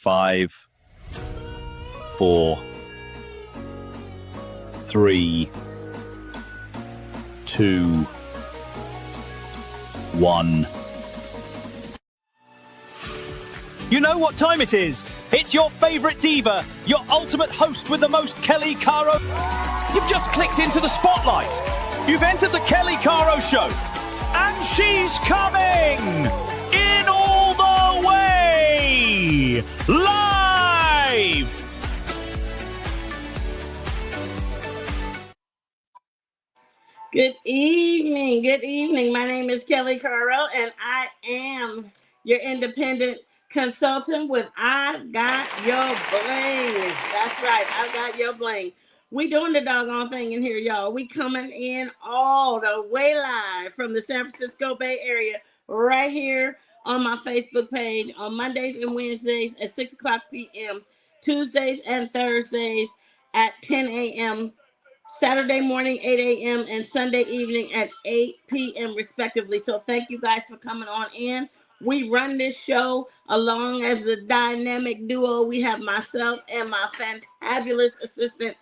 5, 4, 3, 2, 1. You know what time it is. It's your favorite diva, your ultimate host with the most, Kelli Caro. You've just clicked into the spotlight. You've entered the Kelli Caro Show. And she's coming in all the way live. Good evening. Good evening. My name is Kelli Caro, and I am your independent consultant with I Got Your Bling. That's right. I Got Your Bling. We doing the doggone thing in here, y'all. We coming in all the way live from the San Francisco Bay Area right here on my Facebook page on Mondays and Wednesdays at 6 o'clock p.m., Tuesdays and Thursdays at 10 a.m., Saturday morning, 8 a.m., and Sunday evening at 8 p.m. respectively. So thank you guys for coming on in. We run this show along as the dynamic duo. We have myself and my fantabulous assistant,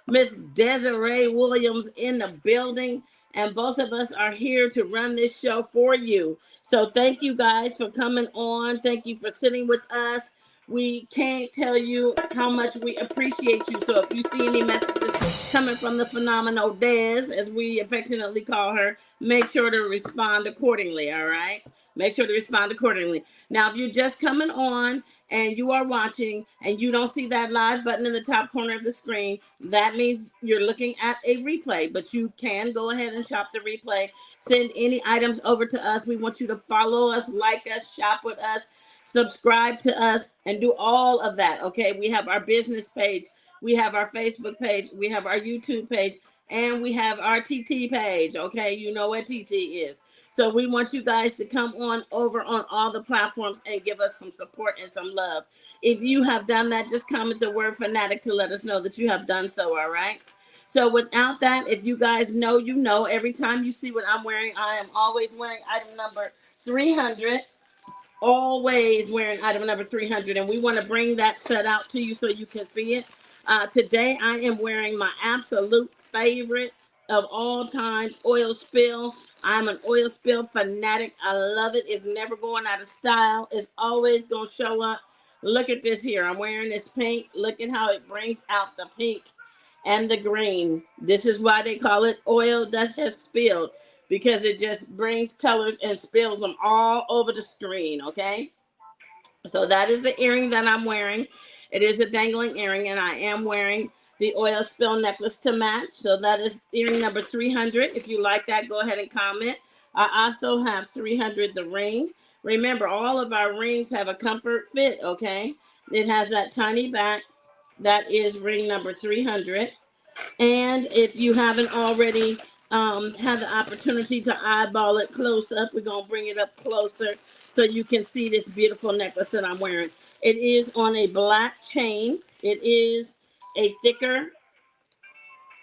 Miss Desiree Williams, in the building. And both of us are here to run this show for you. So thank you guys for coming on. Thank you for sitting with us. We can't tell you how much we appreciate you. So if you see any messages coming from the phenomenal Des, as we affectionately call her, make sure to respond accordingly, all right? Make sure to respond accordingly. Now, if you're just coming on and you are watching and you don't see that live button in the top corner of the screen, that means you're looking at a replay, but you can go ahead and shop the replay. Send any items over to us. We want you to follow us, like us, shop with us, subscribe to us, and do all of that. Okay, we have our business page, we have our Facebook page, we have our YouTube page, and we have our TT page. Okay, you know what TT is. So we want you guys to come on over on all the platforms and give us some support and some love. If you have done that, just comment the word fanatic to let us know that you have done so. All right, so without that, if you guys know, you know, every time you see what I'm wearing, I am always wearing item number 300. Always wearing item number 300, and we want to bring that set out to you so you can see it. Today I am wearing my absolute favorite of all time, oil spill. I'm an oil spill fanatic. I love it. It's never going out of style. It's always going to show up. Look at this here. I'm wearing this pink. Look at how it brings out the pink and the green. This is why they call it oil that has spilled, because it just brings colors and spills them all over the screen, okay? So that is the earring that I'm wearing. It is a dangling earring, and I am wearing the oil spill necklace to match. So that is earring number 300. If you like that, go ahead and comment. I also have 300 the ring. Remember, all of our rings have a comfort fit, okay? It has that tiny back. That is ring number 300. And if you haven't already had the opportunity to eyeball it close up, we're going to bring it up closer so you can see this beautiful necklace that I'm wearing. It is on a black chain. It is a thicker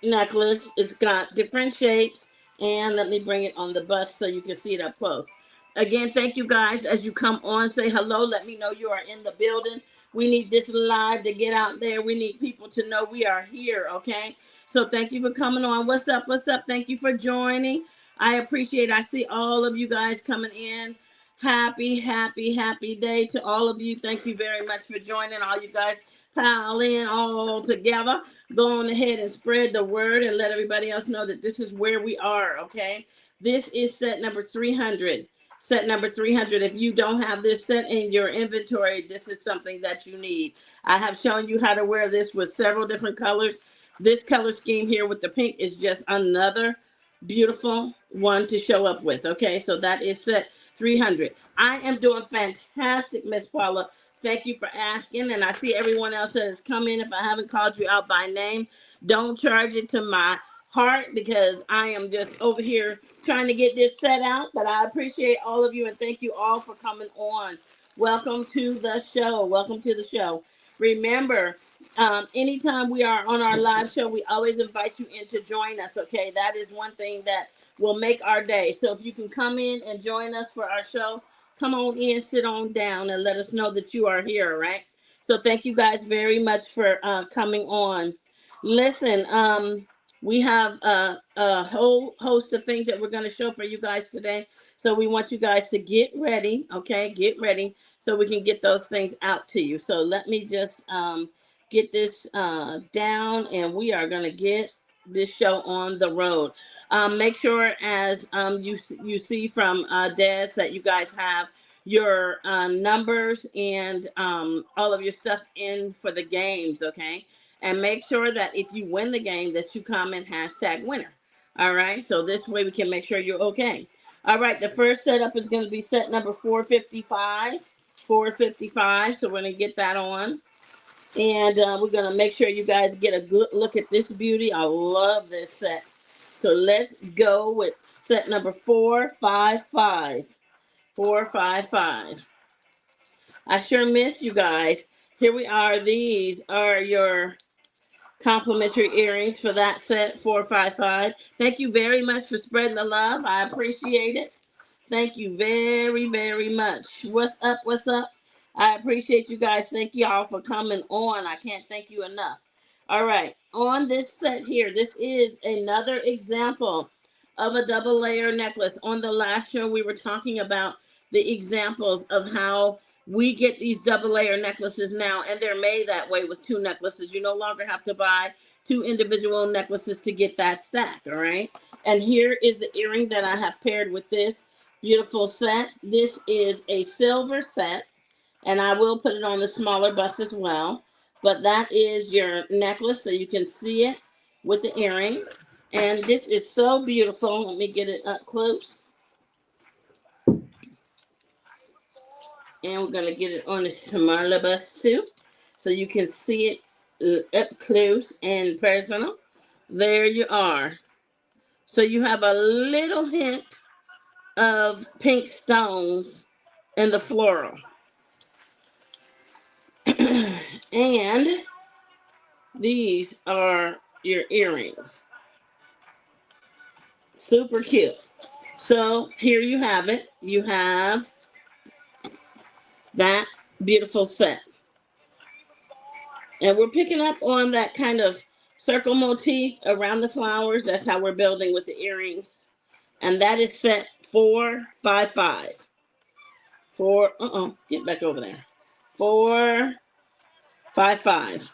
necklace. It's got different shapes, and let me bring it on the bust so you can see it up close. Again, thank you guys. As you come on, say hello. Let me know you are in the building. We need this live to get out there. We need people to know we are here, okay? So thank you for coming on. What's up? What's up? Thank you for joining. I appreciate it. I see all of you guys coming in. Happy, happy, happy day to all of you. Thank you very much for joining. All you guys pile in all together. Go on ahead and spread the word and let everybody else know that this is where we are, okay? This is set number 300. Set number 300. If you don't have this set in your inventory, this is something that you need. I have shown you how to wear this with several different colors. This color scheme here with the pink is just another beautiful one to show up with. Okay, so that is set 300. I am doing fantastic, Miss Paula. Thank you for asking. And I see everyone else that has come in. If I haven't called you out by name, don't charge it to my heart, because I am just over here trying to get this set out. But I appreciate all of you, and thank you all for coming on. Welcome to the show. Welcome to the show. Remember, anytime we are on our live show, we always invite you in to join us, okay? That is one thing that will make our day. So if you can come in and join us for our show, come on in, sit on down, and let us know that you are here, all right? So thank you guys very much for coming on. Listen, we have a whole host of things that we're going to show for you guys today. So we want you guys to get ready, okay? Get ready so we can get those things out to you. So let me just get this down, and we are going to get this show on the road. Make sure, as you see from Des, that you guys have your numbers and all of your stuff in for the games, okay? And make sure that if you win the game that you comment hashtag winner. All right, so this way we can make sure you're okay. All right, the first setup is going to be set number 455. 455, so we're going to get that on. And we're going to make sure you guys get a good look at this beauty. I love this set. So let's go with set number 455. 455. I sure miss you guys. Here we are. These are your complimentary earrings for that set, 455. Thank you very much for spreading the love. I appreciate it. Thank you very, very much. What's up? What's up? I appreciate you guys. Thank you all for coming on. I can't thank you enough. All right. On this set here, this is another example of a double layer necklace. On the last show, we were talking about the examples of how we get these double layer necklaces now, and they're made that way with two necklaces. You no longer have to buy two individual necklaces to get that stack, all right? And here is the earring that I have paired with this beautiful set. This is a silver set, and I will put it on the smaller bust as well. But that is your necklace, so you can see it with the earring. And this is so beautiful. Let me get it up close. And we're going to get it on the smaller bust too, so you can see it up close and personal. There you are. So you have a little hint of pink stones in the floral. And these are your earrings. Super cute. So here you have it. You have that beautiful set. And we're picking up on that kind of circle motif around the flowers. That's how we're building with the earrings. And that is set 455. Get back over there. 455.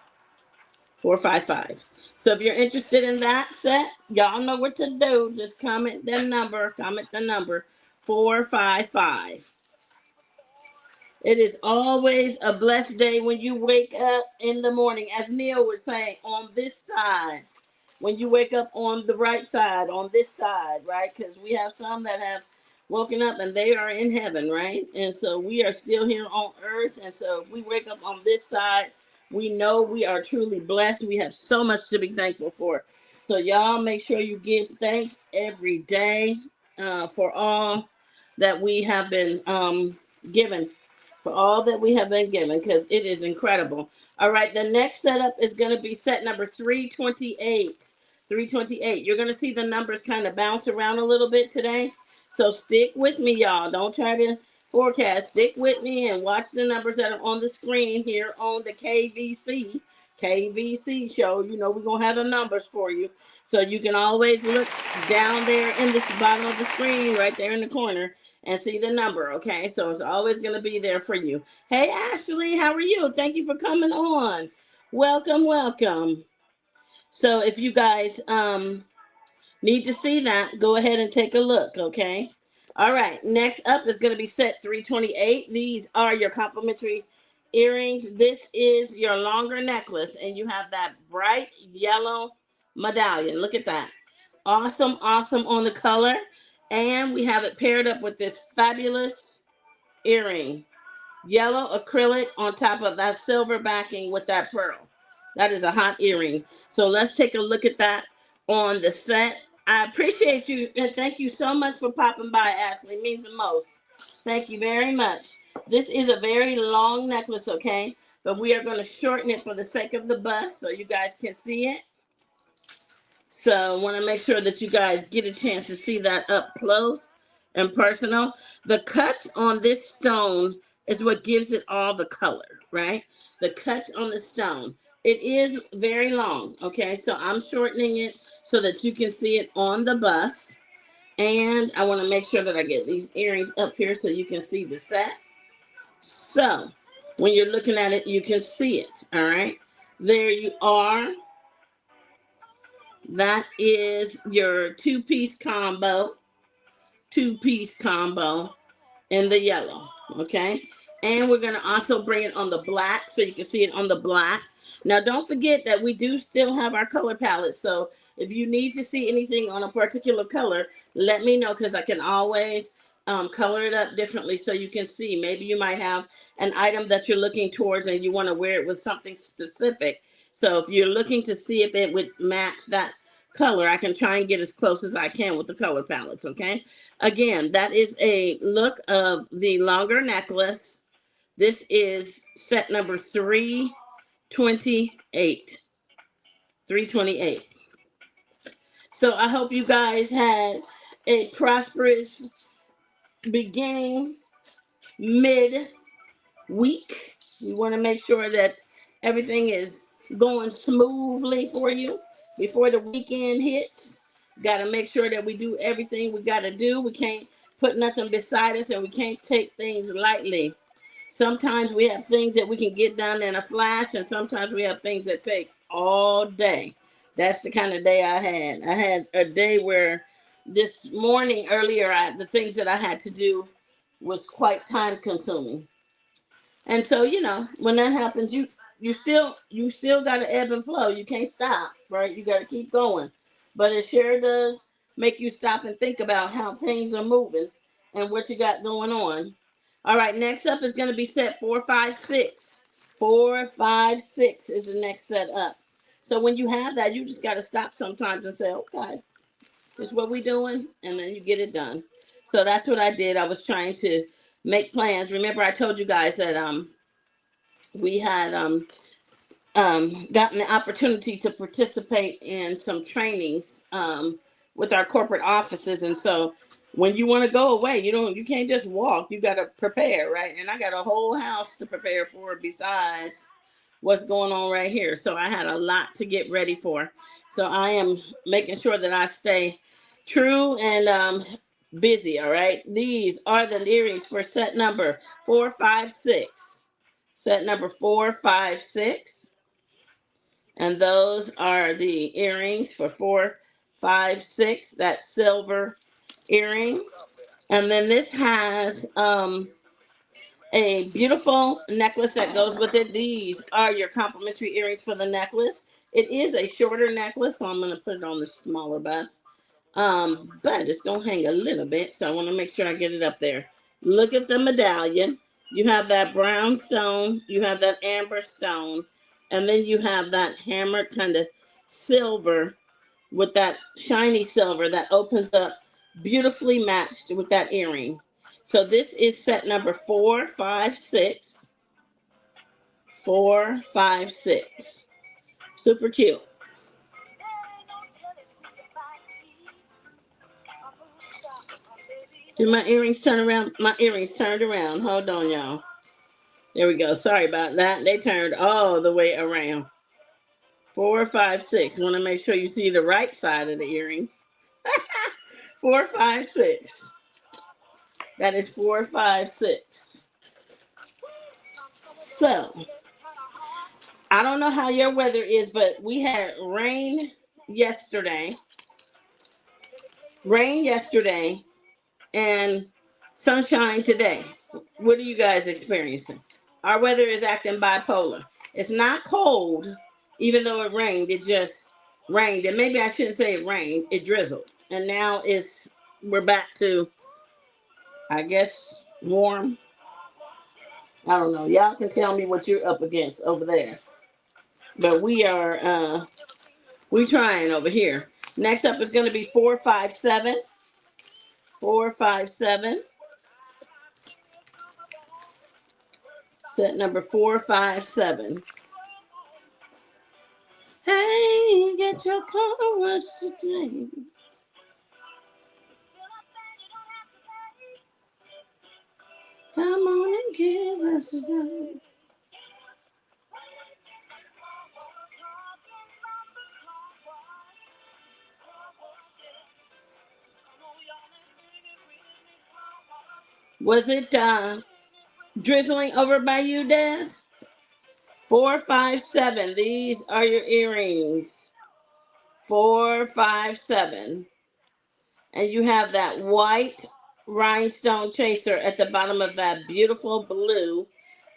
455. So if you're interested in that set, y'all know what to do. Just comment the number. 455. It is always a blessed day when you wake up in the morning, as Neil was saying, on this side. When you wake up on the right side, on this side, right? Because we have some that have woken up and they are in heaven, right? And so we are still here on earth. And so if we wake up on this side, we know we are truly blessed. We have so much to be thankful for. So y'all make sure you give thanks every day for all that we have been given. For all that we have been given, because it is incredible. All right, the next setup is going to be set number 328. 328. You're going to see the numbers kind of bounce around a little bit today. So stick with me, y'all. Don't try to forecast. Stick with me and watch the numbers that are on the screen here on the KVC show. You know, we're going to have the numbers for you. So you can always look down there in the bottom of the screen, right there in the corner, and see the number, okay? So it's always going to be there for you. Hey, Ashley, how are you? Thank you for coming on. Welcome, welcome. So if you guys need to see that, go ahead and take a look, okay? All right, next up is going to be set 328. These are your complimentary earrings. This is your longer necklace, and you have that bright yellow medallion. Look at that. Awesome, awesome on the color. And we have it paired up with this fabulous earring. Yellow acrylic on top of that silver backing with that pearl. That is a hot earring. So let's take a look at that on the set. I appreciate you, and thank you so much for popping by, Ashley. It means the most. Thank you very much. This is a very long necklace, okay? But we are going to shorten it for the sake of the bust so you guys can see it. So I want to make sure that you guys get a chance to see that up close and personal. The cuts on this stone is what gives it all the color, right? The cuts on the stone. It is very long, okay? So I'm shortening it so that you can see it on the bust. And I want to make sure that I get these earrings up here so you can see the set. So when you're looking at it, you can see it, all right? There you are. That is your two-piece combo in the yellow, okay? And we're gonna also bring it on the black so you can see it on the black. Now, don't forget that we do still have our color palette. So if you need to see anything on a particular color, let me know because I can always color it up differently so you can see. Maybe you might have an item that you're looking towards and you wanna wear it with something specific. So if you're looking to see if it would match that color, I can try and get as close as I can with the color palettes, okay? Again, that is a look of the longer necklace. This is set number 328. 328. So I hope you guys had a prosperous beginning, mid-week. We want to make sure that everything is going smoothly for you before the weekend hits. Got to make sure that we do everything we got to do. We can't put nothing beside us, and we can't take things lightly. Sometimes we have things that we can get done in a flash, and sometimes we have things that take all day. That's the kind of day I had. I had a day where this morning earlier, the things that I had to do was quite time consuming. And so, you know, when that happens, you still got to ebb and flow. You can't stop, right? You got to keep going. But it sure does make you stop and think about how things are moving and what you got going on. All right, next up is going to be set 456. 456 is the next set up. So when you have that, you just got to stop sometimes and say, okay, this is what we're doing, and then you get it done. So that's what I did. I was trying to make plans. Remember, I told you guys that we had gotten the opportunity to participate in some trainings with our corporate offices, and so when you want to go away, you can't just walk. You got to prepare, right? And I got a whole house to prepare for besides what's going on right here. So I had a lot to get ready for. So I am making sure that I stay true and busy. All right. These are the earrings for set number 456. Set number 456. And those are the earrings for 456. That silver earring. And then this has a beautiful necklace that goes with it. These are your complimentary earrings for the necklace. It is a shorter necklace, so I'm going to put it on the smaller bust. But it's going to hang a little bit, so I want to make sure I get it up there. Look at the medallion. You have that brown stone. You have that amber stone. And then you have that hammered kind of silver with that shiny silver that opens up beautifully matched with that earring. So this is set number 456. 456. Super cute. Did my earrings turn around? My earrings turned around. Hold on, y'all. There we go. Sorry about that. They turned all the way around. 456. Want to make sure you see the right side of the earrings. 456. That is 456. So, I don't know how your weather is, but we had rain yesterday. And sunshine today. What are you guys experiencing? Our weather is acting bipolar. It's not cold, even though it rained. It just rained. And maybe I shouldn't say it rained. It drizzled. And now we're back to, I guess, warm. I don't know. Y'all can tell me what you're up against over there. But we trying over here. Next up is going to be 457. 457. Set number 457. Hey, get your colors today. Come on and give Was it drizzling over by you, Des? 457. These are your earrings. 457. And you have that white rhinestone chaser at the bottom of that beautiful blue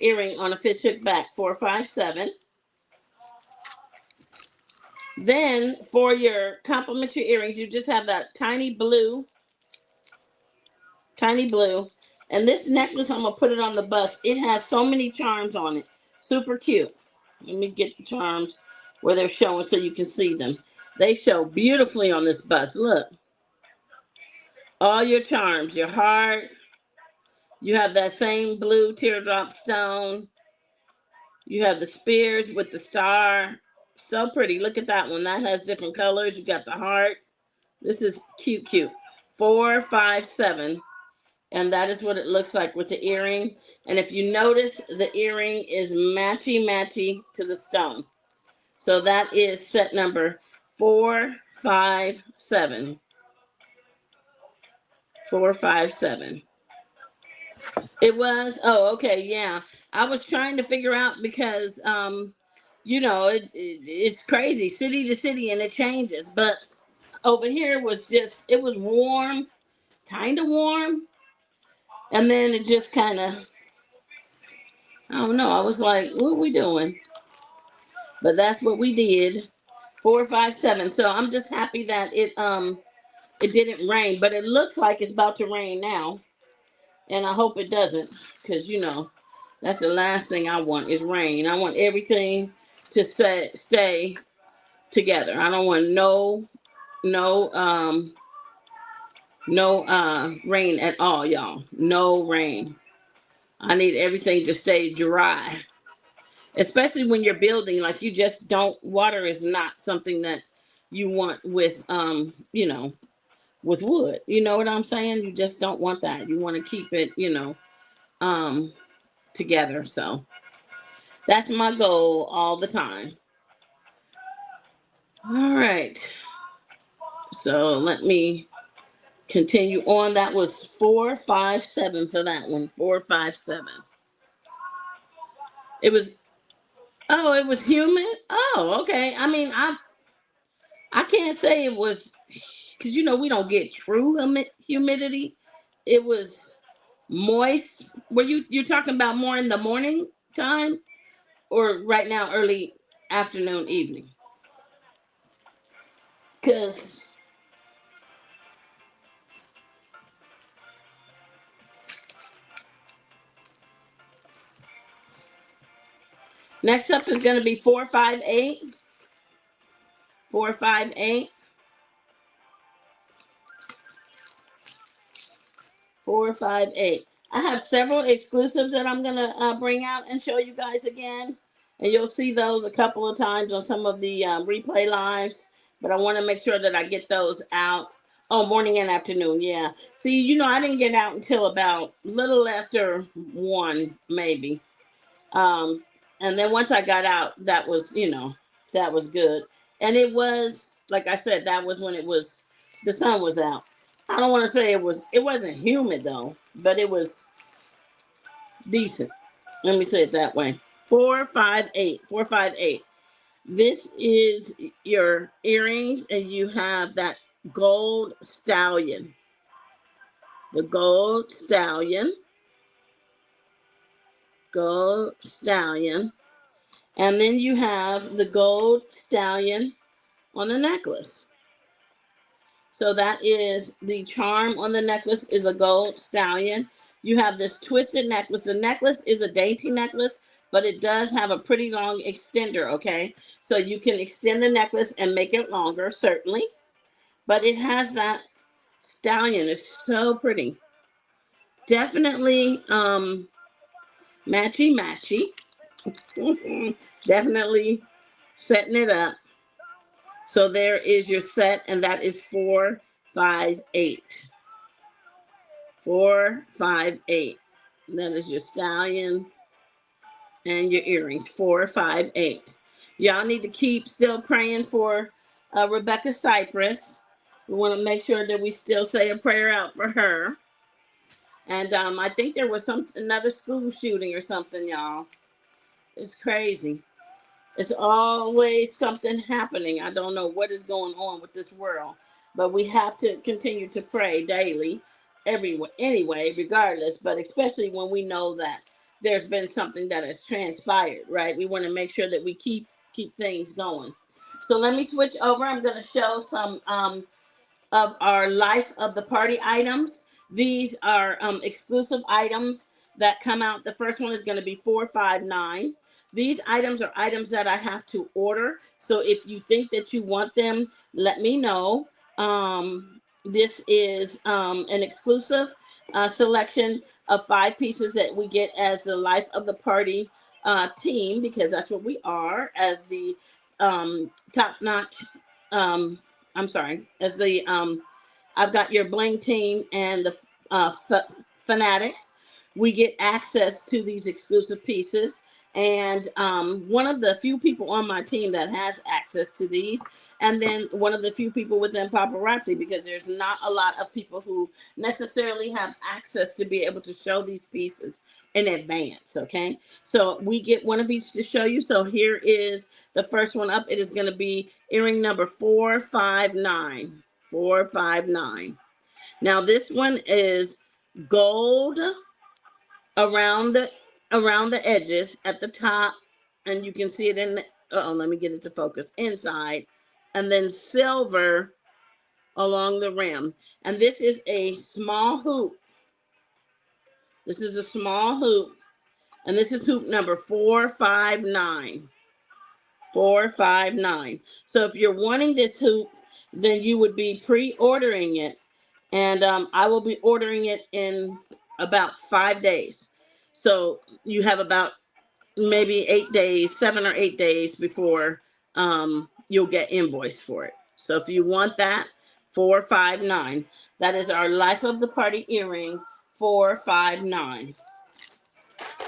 earring on a fish hook back. 457. Then for your complimentary earrings, you just have that tiny blue. And this necklace, I'm going to put it on the bust. It has so many charms on it. Super cute. Let me get the charms where they're showing so you can see them. They show beautifully on this bust. Look. All your charms, your heart. You have that same blue teardrop stone. You have the spears with the star. So pretty. Look at that one. That has different colors. You got the heart. This is cute, cute. 457. And that is what it looks like with the earring. And if you notice, the earring is matchy to the stone. So that is set number 457. 457. It was, oh, okay, yeah. I was trying to figure out because, you know, it's crazy, city to city, and it changes. But over here was just, it was warm, kind of warm. And then it just kind of, I don't know. I was like, what are we doing? But that's what we did. 457. So I'm just happy that it didn't rain. But it looks like it's about to rain now. And I hope it doesn't. Because, you know, that's the last thing I want is rain. I want everything to stay together. I don't want no rain at all, y'all. No rain. I need everything to stay dry. Especially when you're building, like you just don't, water is not something that you want with, you know, with wood. You know what I'm saying? You just don't want that. You want to keep it, you know, together. So that's my goal all the time. All right. So let me continue on. That was 457 for that one. 457. It was, oh, it was humid. Oh, okay. I mean, I can't say it was, because you know we don't get true humidity. It was moist. Were you talking about more in the morning time, or right now early afternoon, evening? Because next up is going to be 458. 458. 458. I have several exclusives that I'm going to bring out and show you guys again. And you'll see those a couple of times on some of the replay lives. But I want to make sure that I get those out. Oh, morning and afternoon, yeah. See, you know, I didn't get out until about little after 1, maybe. And then once I got out, that was, you know, that was good. And it was, like I said, that was when the sun was out. I don't want to say it wasn't humid though, but it was decent. Let me say it that way. 458. 458. This is your earrings, and you have that gold stallion. The gold stallion. Gold stallion. And then you have the gold stallion on the necklace. So that is the charm on the necklace is a gold stallion. You have this twisted necklace. The necklace is a dainty necklace, but it does have a pretty long extender, okay? So you can extend the necklace and make it longer, certainly. But it has that stallion. It's so pretty. Definitely matchy. Definitely setting it up. So there is your set, and that is 458. 458. That is your stallion and your earrings, 458. Y'all need to keep still praying for Rebecca Cypress. We want to make sure that we still say a prayer out for her. And I think there was another school shooting or something, y'all. It's crazy. It's always something happening. I don't know what is going on with this world, but we have to continue to pray daily, everywhere, anyway, regardless. But especially when we know that there's been something that has transpired, right? We want to make sure that we keep things going. So let me switch over. I'm going to show some of our life of the party items. These are exclusive items that come out. The first one is going to be 459. These items are items that I have to order. So if you think that you want them, let me know. This is an exclusive selection of 5 pieces that we get as the life of the party team, because that's what we are as the top notch. I'm sorry, as the I've Got Your Bling team and the fanatics. We get access to these exclusive pieces, and one of the few people on my team that has access to these, and then one of the few people within paparazzi, because there's not a lot of people who necessarily have access to be able to show these pieces in advance. Okay, so we get one of each to show you. So here is the first one up. It is going to be earring number 459. 459. Now this one is gold around the edges at the top, and you can see it in the, let me get it to focus, inside, and then silver along the rim. And this is a small hoop. This is a small hoop, and this is hoop number 459. 459. So if you're wanting this hoop, then you would be pre-ordering it, and I will be ordering it in about 5 days. So you have about maybe 8 days, 7 or 8 days before you'll get invoiced for it. So if you want that, 459. That is our life of the party earring, 459.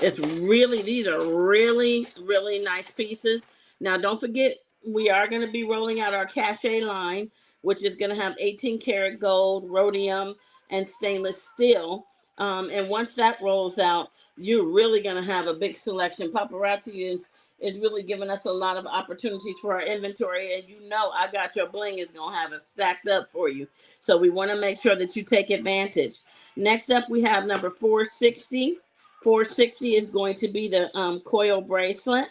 These are really, really nice pieces. Now, don't forget, we are going to be rolling out our cachet line, which is going to have 18 karat gold, rhodium, and stainless steel. And once that rolls out, you're really going to have a big selection. Paparazzi is really giving us a lot of opportunities for our inventory. And I Got Your Bling is going to have it stacked up for you. So we want to make sure that you take advantage. Next up, we have number 460. 460 is going to be the coil bracelet.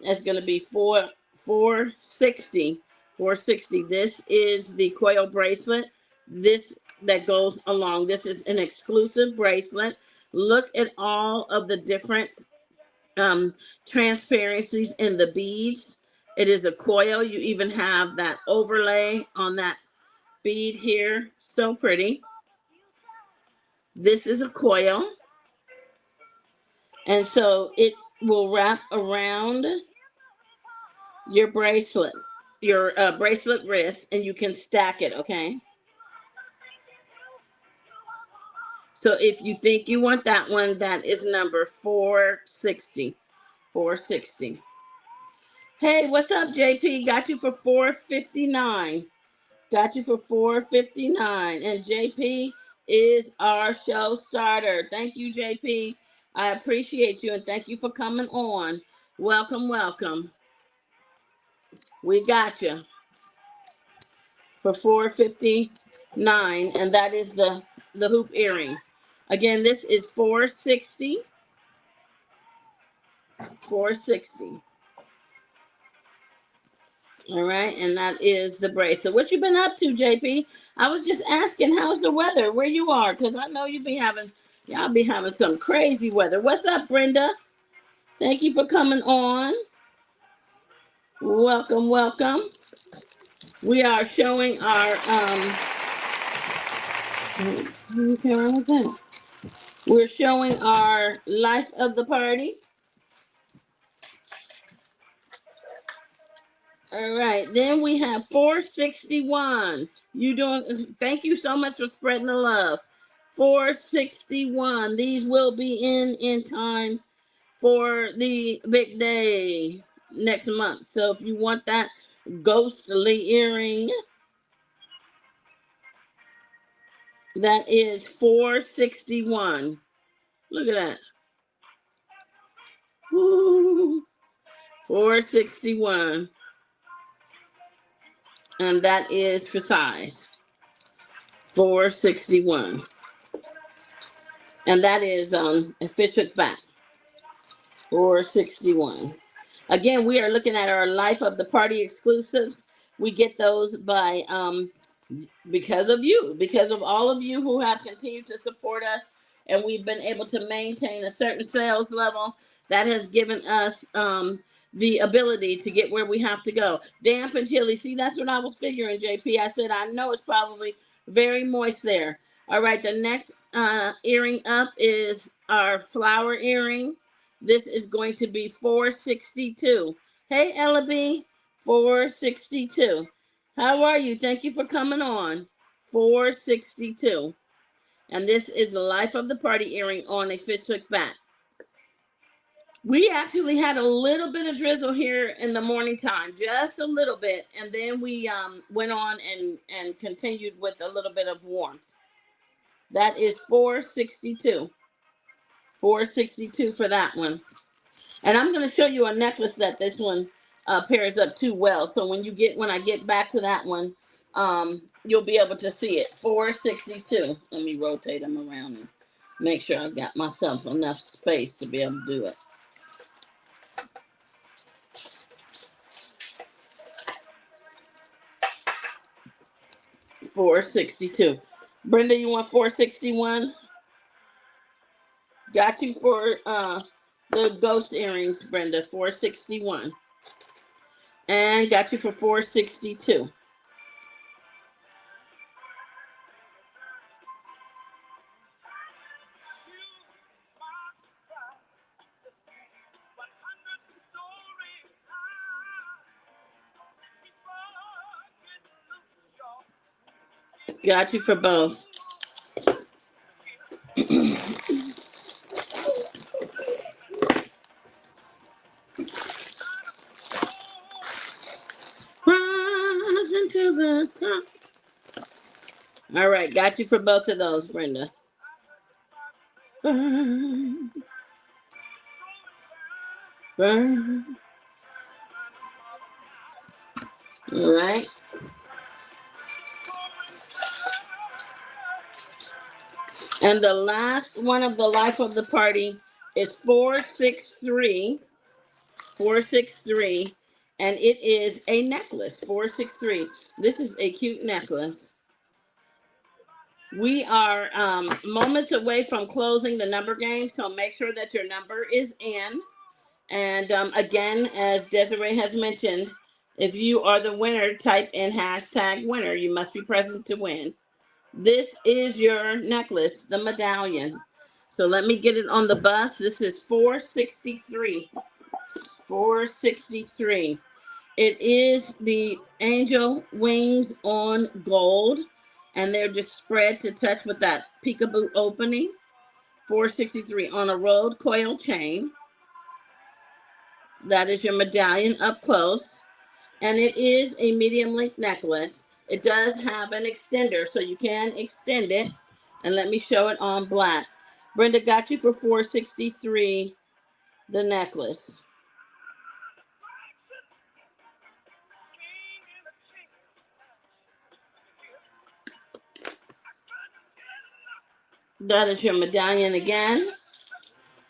It's going to be 460. 460. This is the coil bracelet. This that goes along. This is an exclusive bracelet. Look at all of the different transparencies in the beads. It is a coil. You even have that overlay on that bead here. So pretty. This is a coil. And so it will wrap around your bracelet, your bracelet wrist, and you can stack it, okay? So if you think you want that one, that is number 460. 460. Hey, what's up, JP? Got you for 459. Got you for 459. And JP is our show starter. Thank you, JP. I appreciate you, and thank you for coming on. Welcome, welcome. We got you for 459, and that is the hoop earring. Again, this is 460. 460. All right, and that is the bracelet. What you been up to, JP? I was just asking, how's the weather where you are? Because I know y'all be having some crazy weather. What's up, Brenda? Thank you for coming on. Welcome, welcome. We are showing our we're showing our life of the party. All right, then we have 461. Thank you so much for spreading the love. 461. These will be in time for the big day next month. So if you want that ghostly earring, that is $461. Look at that. Woo. $461. And that is for size. $461. And that is a fish hook back. $461. Again, we are looking at our Life of the Party exclusives. We get those by because of you, because of all of you who have continued to support us, and we've been able to maintain a certain sales level that has given us the ability to get where we have to go. Damp and chilly. See, that's what I was figuring, JP. I said I know it's probably very moist there. All right, the next earring up is our flower earring. This is going to be $462. Hey, Ella B, $462. How are you? Thank you for coming on. $462. And this is the Life of the Party earring on a fish hook back. We actually had a little bit of drizzle here in the morning time, just a little bit. And then we went on and continued with a little bit of warmth. That is $462. $462 for that one. And I'm going to show you a necklace that this one pairs up too well. So when I get back to that one, you'll be able to see it. $462. Let me rotate them around and make sure I got myself enough space to be able to do it. $462. Brenda, you want $461? Got you for the ghost earrings, Brenda. $461. And got you for $462. Got you for both. Rising to the top. All right, got you for both of those, Brenda. Burn, burn. All right. And the last one of the Life of the Party is 463. 463. And it is a necklace. 463. This is a cute necklace. We are moments away from closing the number game, so make sure that your number is in. And again, as Desiree has mentioned, if you are the winner, type in #winner. You must be present to win. This is your necklace, the medallion. So let me get it on the bus. This is $463. $463. It is the angel wings on gold, and they're just spread to touch with that peekaboo opening. $463 on a rolled coil chain. That is your medallion up close, and it is a medium length necklace. It does have an extender, so you can extend it. And let me show it on black. Brenda got you for $463, the necklace. That is your medallion again.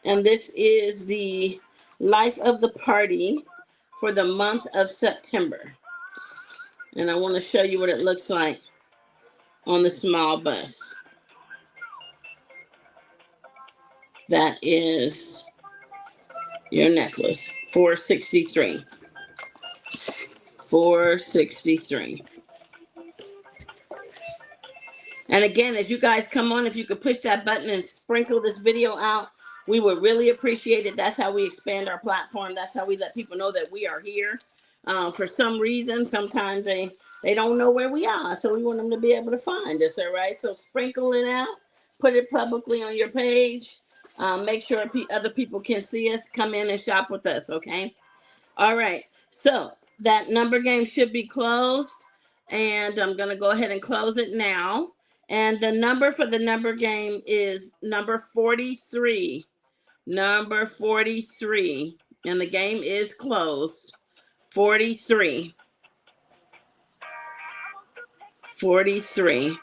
And this is the Life of the Party for the month of September. And I want to show you what it looks like on the small bus. That is your necklace. $463. $463. And again, as you guys come on, if you could push that button and sprinkle this video out, we would really appreciate it. That's how we expand our platform. That's how we let people know that we are here. For some reason, sometimes they don't know where we are. So we want them to be able to find us, all right? So sprinkle it out. Put it publicly on your page. Make sure other people can see us. Come in and shop with us, okay? All right. So that number game should be closed. And I'm going to go ahead and close it now. And the number for the number game is number 43. Number 43. And the game is closed. 43. 43.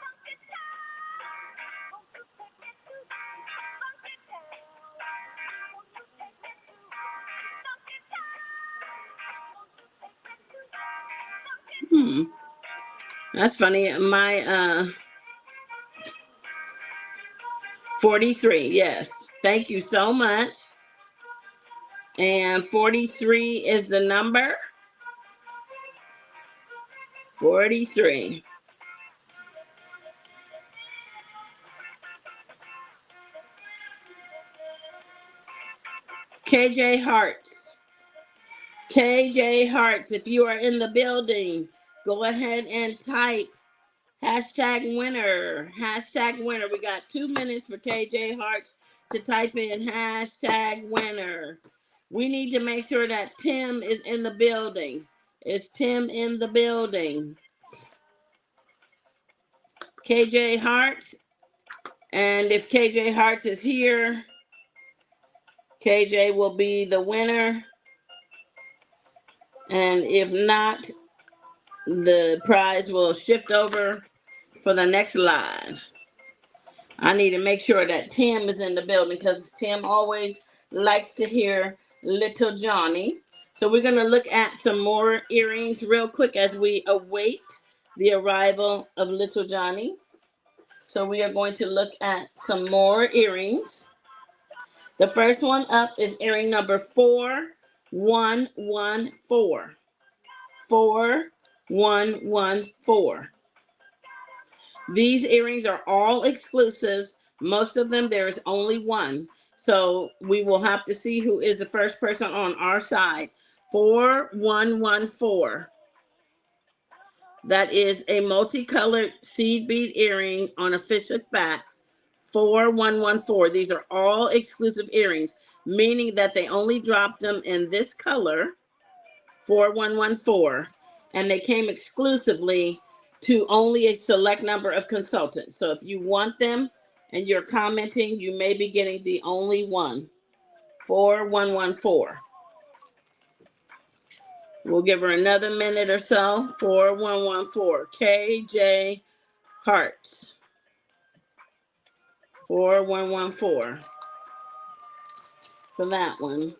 That's funny. My 43. Yes. Thank you so much. And 43 is the number. 43. KJ Hearts. KJ Hearts, if you are in the building, go ahead and type hashtag winner. Hashtag winner. We got 2 minutes for KJ Hearts to type in hashtag winner. We need to make sure that Tim is in the building. Is Tim in the building? KJ Hearts. And if KJ Hearts is here, KJ will be the winner. And if not, the prize will shift over for the next live. I need to make sure that Tim is in the building because Tim always likes to hear Little Johnny. So we're going to look at some more earrings real quick as we await the arrival of Little Johnny. So we are going to look at some more earrings. The first one up is earring number 4114. 4114. These earrings are all exclusives. Most of them, there is only one. So we will have to see who is the first person on our side. 4114. That is a multicolored seed bead earring on a fishhook back. 4114. These are all exclusive earrings, meaning that they only dropped them in this color. 4114. And they came exclusively to only a select number of consultants. So if you want them and you're commenting, you may be getting the only one. 4114. We'll give her another minute or so. 4114. KJ Hearts. 4114. For that one.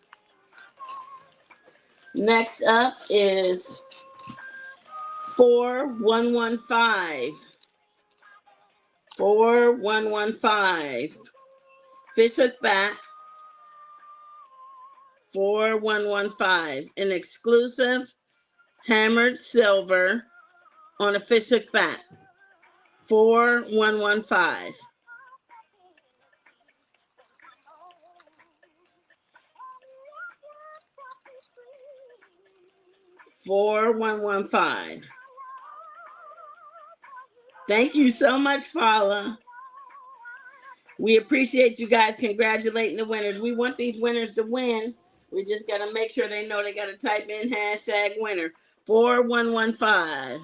Next up is 4115. 4115. Fishhook back. 4115. An exclusive hammered silver on a fishhook back. 4115. 4115. Thank you so much, Paula. We appreciate you guys congratulating the winners. We want these winners to win. We just got to make sure they know they got to type in hashtag winner. 4115.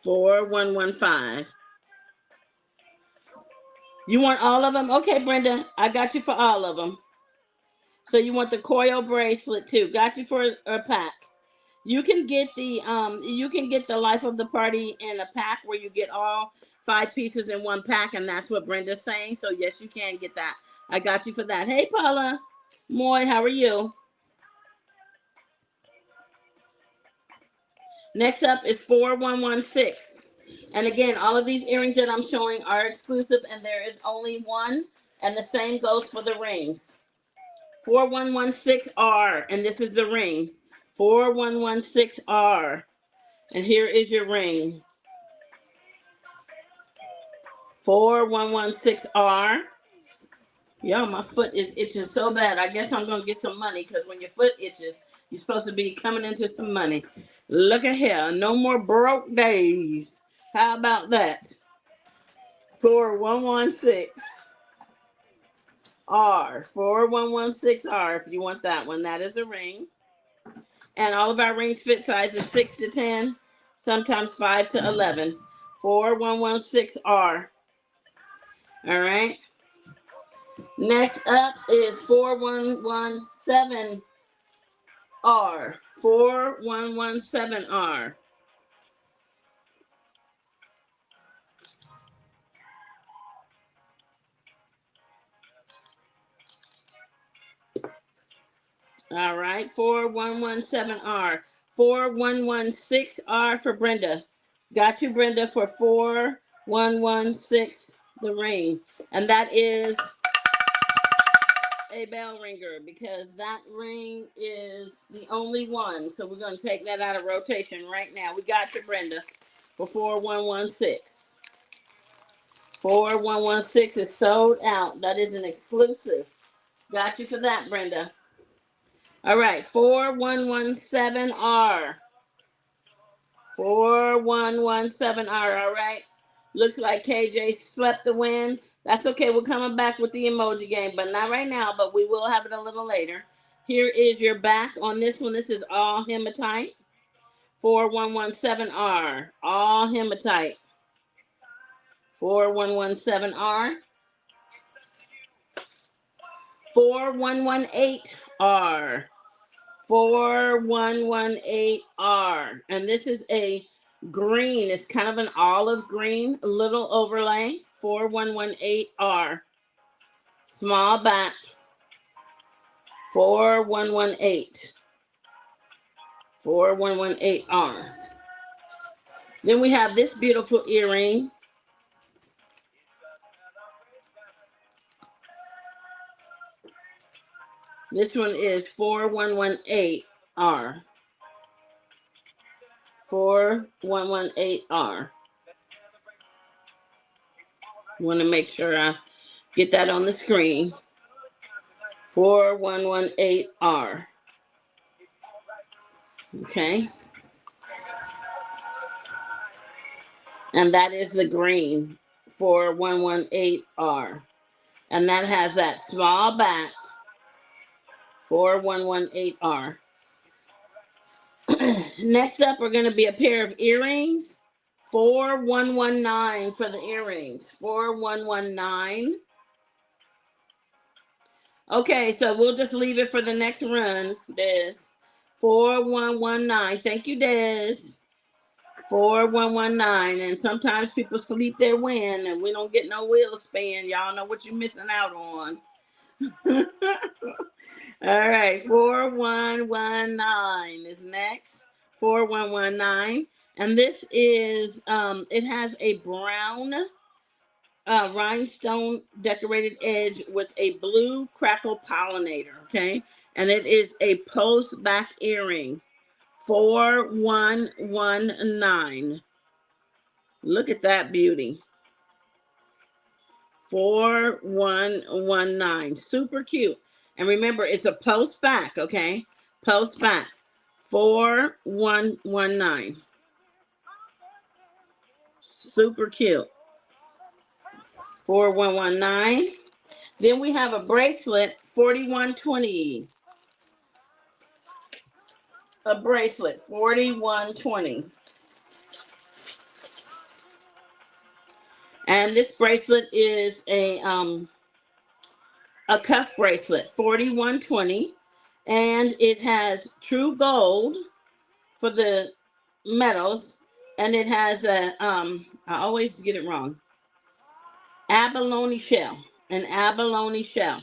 4115. You want all of them? Okay, Brenda, I got you for all of them. So you want the coil bracelet too. Got you for a pack. You can get the life of the party in a pack where you get all 5 pieces in one pack, and that's what Brenda's saying. So yes, you can get that. I got you for that. Hey Paula, Moy, how are you? Next up is 4116. And again, all of these earrings that I'm showing are exclusive, and there is only one, and the same goes for the rings. 4116R, and this is the ring. 4116R, and here is your ring. 4116R. Yo, my foot is itching so bad. I guess I'm gonna get some money, because when your foot itches, you're supposed to be coming into some money. Look at here, no more broke days. How about that? 4116R. 4116R if you want that one. That is a ring. And all of our rings fit sizes 6 to 10, sometimes 5 to 11. 4116R. All right. Next up is 4117R. 4117R. All right, 4117R. 4116R for Brenda. Got you, Brenda, for 4116, the ring. And that is a bell ringer because that ring is the only one. So we're going to take that out of rotation right now. We got you, Brenda, for 4116. 4116 is sold out. That is an exclusive. Got you for that, Brenda. All right, 4117R. 4117R, all right. Looks like KJ swept the win. That's okay. We're coming back with the emoji game, but not right now, but we will have it a little later. Here is your back on this one. This is all hematite. 4117R. All hematite. 4117R. 4118R. 4118R. And this is a green. It's kind of an olive green, a little overlay. 4118R. Small back. 4118. 4118R. Then we have this beautiful earring. This one is 4118R. 4118R. Want to make sure I get that on the screen. 4118R. Okay. And that is the green 4118R. And that has that small back. 4118R. Next up, we're going to be a pair of earrings. 4119 for the earrings. 4119. Okay, so we'll just leave it for the next run, Des. 4119. Thank you, Des. 4119. And sometimes people sleep their win and we don't get no wheel spin. Y'all know what you're missing out on. All right, 4119 is next. 4119. And this is, it has a brown rhinestone decorated edge with a blue crackle pollinator, okay? And it is a post back earring. 4119. Look at that beauty. 4119. Super cute. And remember, it's a post back, okay? Post back. 4119. Super cute. 4119. Then we have a bracelet, 4120. A bracelet, 4120. And this bracelet is a cuff bracelet, 4120. And it has true gold for the metals. And it has a, I always get it wrong, abalone shell, an abalone shell,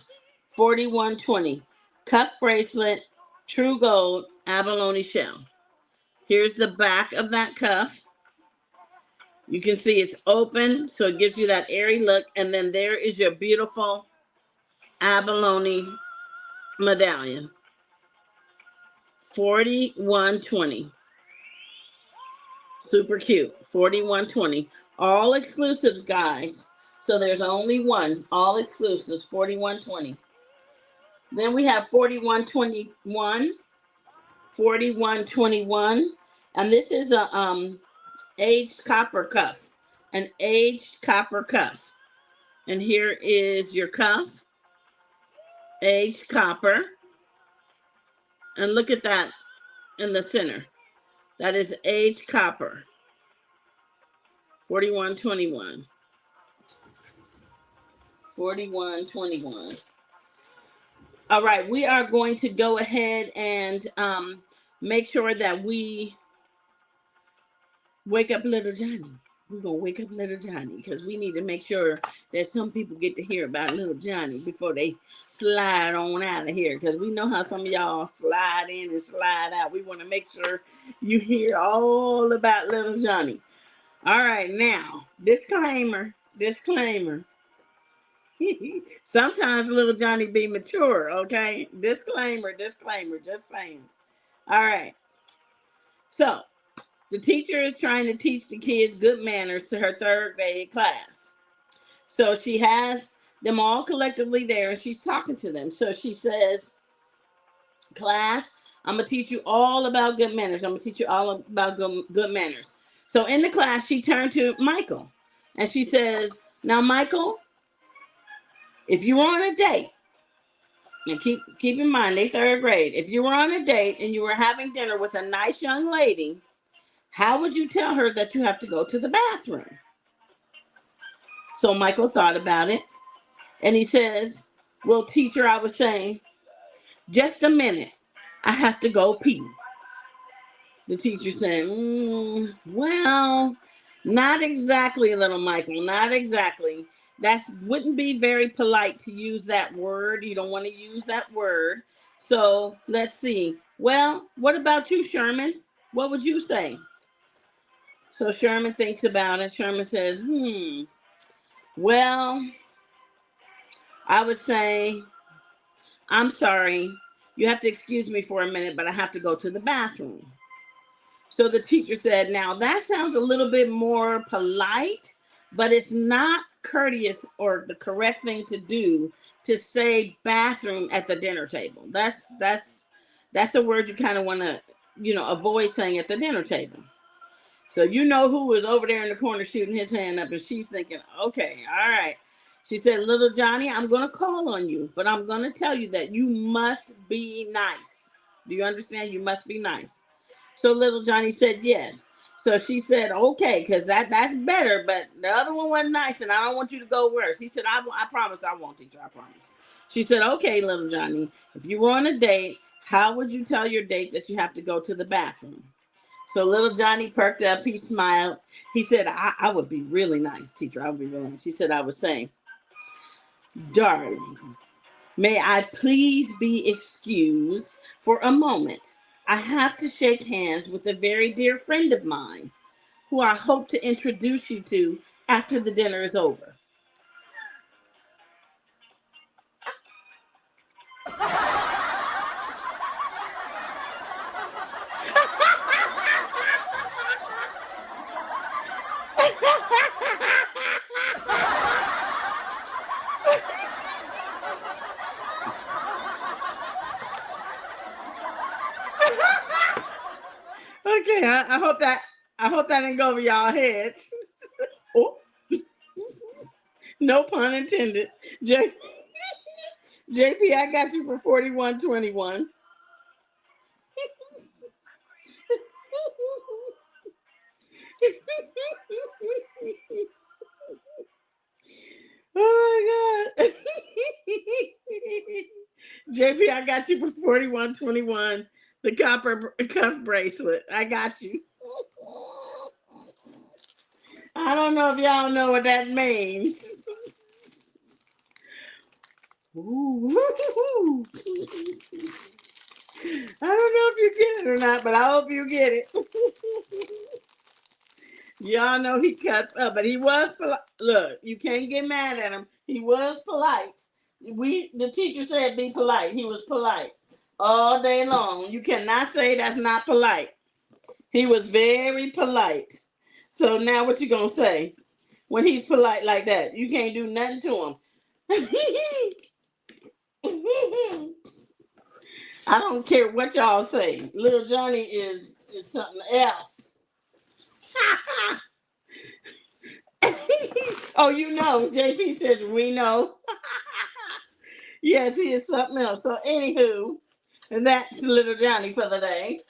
4120. Cuff bracelet, true gold, abalone shell. Here's the back of that cuff. You can see it's open, so it gives you that airy look. And then there is your beautiful abalone medallion. 4120. Super cute. 4120. All exclusives, guys. So there's only one. All exclusives. 4120. Then we have 4121. 4121. And this is a aged copper cuff. an aged copper cuff. And here is your cuff, aged copper. And look at that in the center. That is aged copper, 4121. 4121. All right, we are going to go ahead and make sure that we wake up little Johnny. We're going to wake up little Johnny because we need to make sure that some people get to hear about little Johnny before they slide on out of here, because we know how some of y'all slide in and slide out. We want to make sure you hear all about little Johnny. All right, now, disclaimer. Sometimes little Johnny be mature, okay? Disclaimer, just saying. All right. So, the teacher is trying to teach the kids good manners to her third grade class. So she has them all collectively there and she's talking to them. So she says, class, I'm going to teach you all about good manners. I'm going to teach you all about good manners. So in the class, she turned to Michael and she says, now, Michael, if you were on a date, and keep in mind, they third grade, if you were on a date and you were having dinner with a nice young lady, how would you tell her that you have to go to the bathroom? So Michael thought about it and he says, well, teacher, I was saying, just a minute, I have to go pee. The teacher said, well, not exactly, little Michael, not exactly. That wouldn't be very polite to use that word. You don't want to use that word. So let's see. Well, what about you, Sherman? What would you say? So Sherman thinks about it. Sherman says, well, I would say, I'm sorry. You have to excuse me for a minute, but I have to go to the bathroom. So the teacher said, now that sounds a little bit more polite, but it's not courteous or the correct thing to do to say bathroom at the dinner table. That's a word you kind of want to, avoid saying at the dinner table. So you know who was over there in the corner shooting his hand up, and she's thinking, okay, all right. She said, little Johnny, I'm going to call on you, but I'm going to tell you that you must be nice. Do you understand? You must be nice. So little Johnny said, yes. So she said, okay, because that's better, but the other one wasn't nice, and I don't want you to go worse. He said, I promise I won't, teacher, I promise. She said, okay, little Johnny, if you were on a date, how would you tell your date that you have to go to the bathroom? So little Johnny perked up. He smiled. He said, I would be really nice, teacher. I would be really nice. She said, I would say, darling, may I please be excused for a moment? I have to shake hands with a very dear friend of mine who I hope to introduce you to after the dinner is over. Okay, I hope that didn't go over y'all heads. Oh, no pun intended. JP, I got you for 4121. Oh my God. JP, I got you for 4121. The copper cuff bracelet. I got you. I don't know if y'all know what that means. Ooh. I don't know if you get it or not, but I hope you get it. Y'all know he cuts up, but he was polite. Look, you can't get mad at him. He was polite. The teacher said be polite. He was polite all day long. You cannot say that's not polite. He was very polite. So now what you gonna say when he's polite like that? You can't do nothing to him. I don't care what y'all say. Little Johnny is something else. Oh, you know, JP says we know. Yes, he is something else. So, anywho, and that's little Johnny for the day.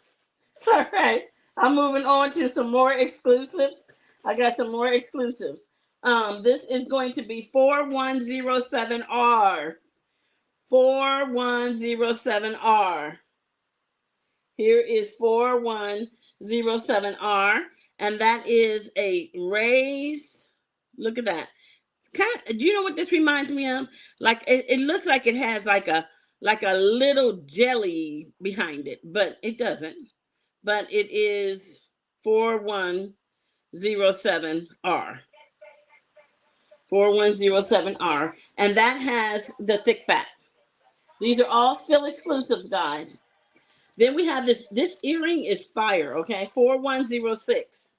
All right, I'm moving on to some more exclusives. I got some more exclusives. This is going to be 4107R. 4107R. Here is 4107R, and that is a raised. Look at that. Do you know what this reminds me of? Like it looks like it has like a little jelly behind it, but it doesn't. But it is 4107R. 4107R, and that has the thick back. These are all still exclusives, guys. Then we have this earring is fire, okay? 4106.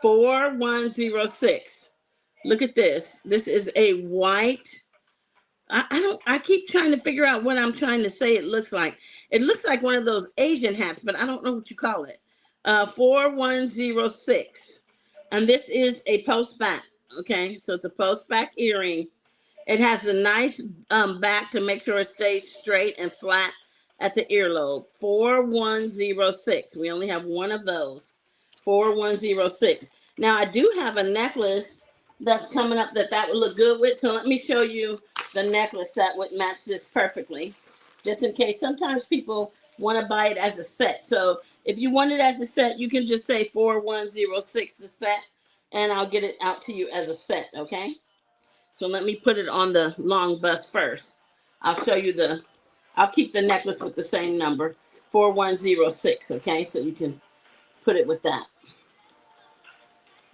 4106. Look at this. This is a white. I keep trying to figure out what I'm trying to say it looks like. It looks like one of those Asian hats, but I don't know what you call it. 4106. And this is a post back, okay? So it's a post back earring. It has a nice back to make sure it stays straight and flat at the earlobe. 4106. We only have one of those. 4106. Now I do have a necklace that's coming up that would look good with. So let me show you the necklace that would match this perfectly. Just in case. Sometimes people want to buy it as a set. So if you want it as a set, you can just say 4106 the set, and I'll get it out to you as a set, okay? So let me put it on the long bust first. I'll show you I'll keep the necklace with the same number, 4106, okay? So you can put it with that.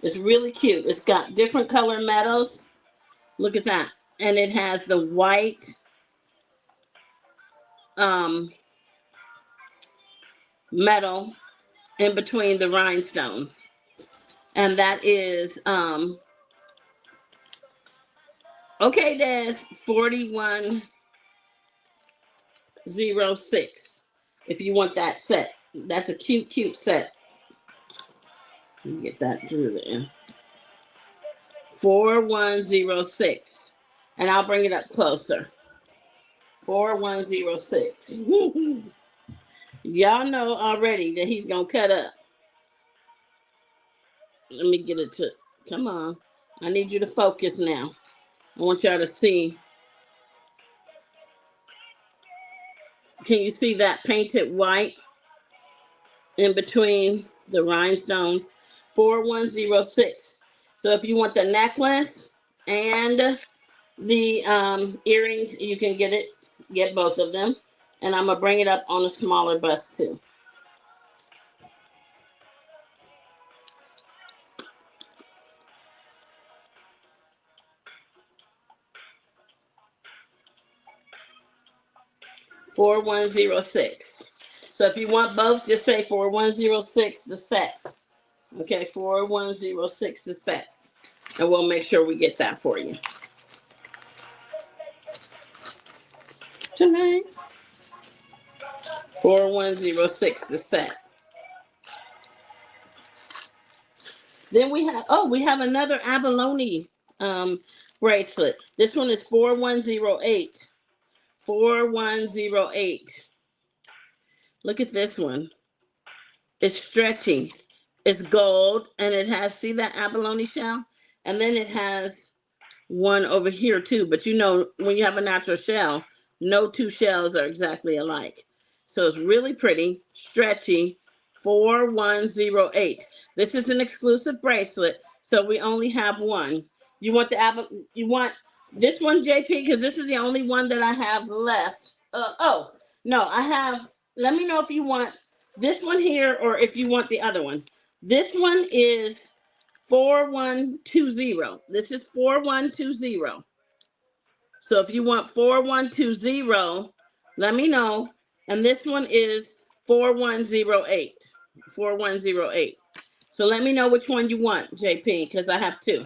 It's really cute. It's got different color metals. Look at that. And it has the white metal in between the rhinestones. And that is, okay, Des, 4106. If you want that set. That's a cute, cute set. Let me get that through there. 4106. And I'll bring it up closer. 4106. Y'all know already that he's going to cut up. Let me get it to, come on. I need you to focus now. I want y'all to see. Can you see that painted white in between the rhinestones? 4106. So if you want the necklace and the earrings, you can get both of them. And I'm gonna bring it up on a smaller bust too. $4106. So if you want both, just say 4106 the set. Okay, 4106 the set. And we'll make sure we get that for you. Tonight. 4106 the set. Then we have another abalone bracelet. This one is 4108. 4108. Look at this one. It's stretchy. It's gold, and it has, see that abalone shell? And then it has one over here too. But you know, when you have a natural shell, no two shells are exactly alike. So it's really pretty, stretchy. 4108. This is an exclusive bracelet, so we only have one. You want you want this one, JP, because this is the only one that I have left. Oh, no, I have, let me know if you want this one here or if you want the other one. This one is 4120. This is 4120. So if you want 4120, let me know. And this one is 4108. 4108. So let me know which one you want, JP, because I have two.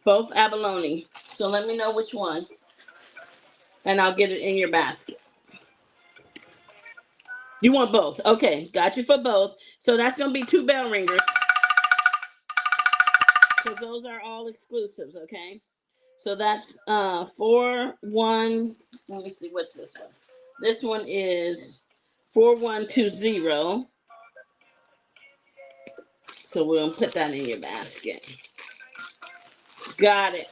Both abalone. So let me know which one. And I'll get it in your basket. You want both? Okay, got you for both. So that's going to be 2 bell ringers. So those are all exclusives, okay? So that's 41. Let me see, what's this one? This one is 4120. So we'll put that in your basket. Got it.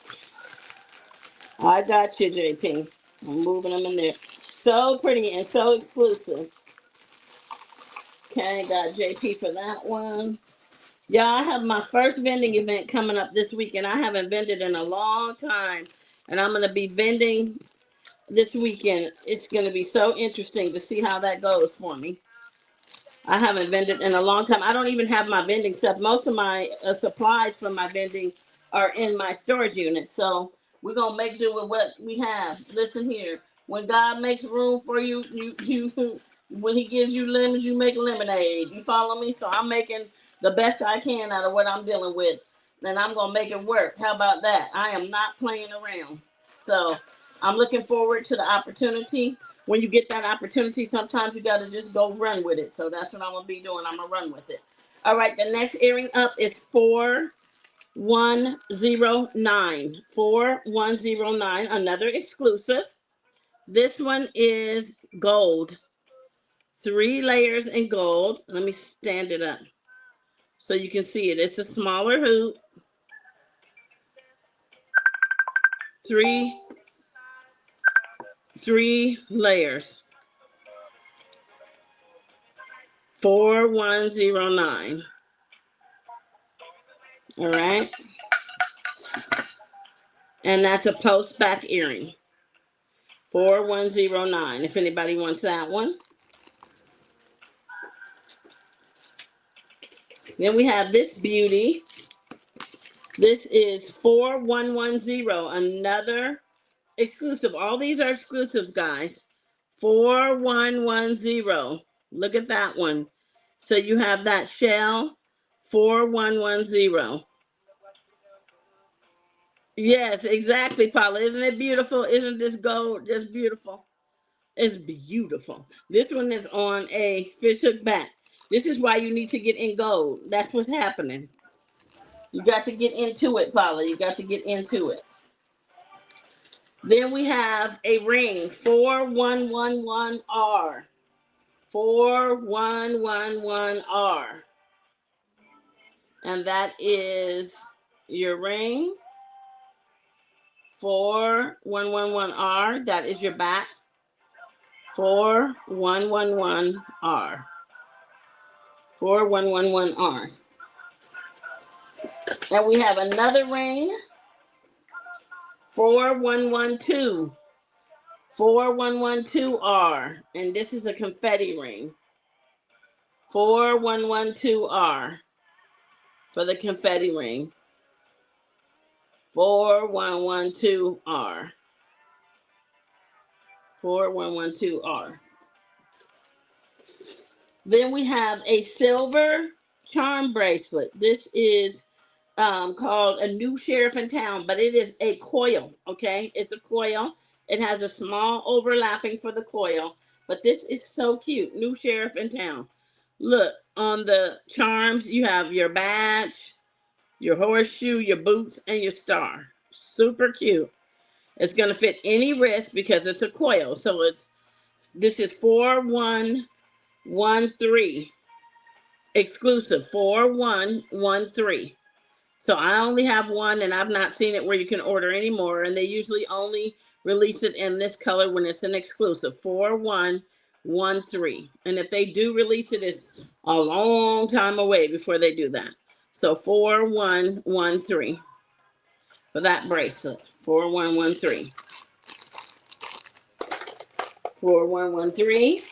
I got you, JP. I'm moving them in there. So pretty and so exclusive. Okay, got JP for that one. Yeah, I have my first vending event coming up this weekend. I haven't vended in a long time. And I'm going to be vending this weekend. It's going to be so interesting to see how that goes for me. I haven't vended in a long time. I don't even have my vending stuff. Most of my supplies for my vending are in my storage unit. So we're going to make do with what we have. Listen here. When God makes room for you, when he gives you lemons, you make lemonade. You follow me? So I'm making the best I can out of what I'm dealing with. And I'm going to make it work. How about that? I am not playing around. So I'm looking forward to the opportunity. When you get that opportunity, sometimes you got to just go run with it. So that's what I'm going to be doing. I'm going to run with it. All right. The next earring up is 4109. 4109. Another exclusive. This one is gold. 3 layers in gold. Let me stand it up so you can see it. It's a smaller hoop. 3 layers. 4109. All right. And that's a post back earring. 4109. If anybody wants that one. Then we have this beauty. This is 4110. Another exclusive. All these are exclusives, guys. 4110. Look at that one. So you have that shell. 4110. Yes, exactly, Paula. Isn't it beautiful? Isn't this gold just beautiful? It's beautiful. This one is on a fish hook back. This is why you need to get in gold. That's what's happening. You got to get into it, Paula. You got to get into it. Then we have a ring, 4111R. 4111R. And that is your ring. 4111R. That is your back. 4111R. 4111R. And we have another ring. 4112. 4112R. And this is a confetti ring. 4112R for the confetti ring. 4112R. 4112R. Then we have a silver charm bracelet. This is called a new sheriff in town, but it is a coil, okay? It's a coil. It has a small overlapping for the coil, but this is so cute. New sheriff in town. Look, on the charms, you have your badge, your horseshoe, your boots, and your star. Super cute. It's going to fit any wrist because it's a coil. So this is 4113 exclusive. 4113. So I only have one, and I've not seen it where you can order anymore. And they usually only release it in this color when it's an exclusive. 4113. And if they do release it, it's a long time away before they do that. So 4113 for that bracelet. 4113. 4113.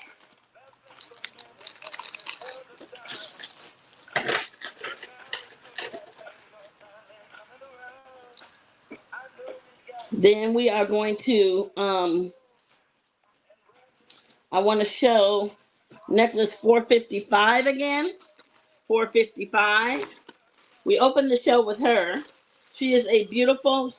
Then we are going to, I want to show necklace 455 again. 455. We opened the show with her. She is a beautiful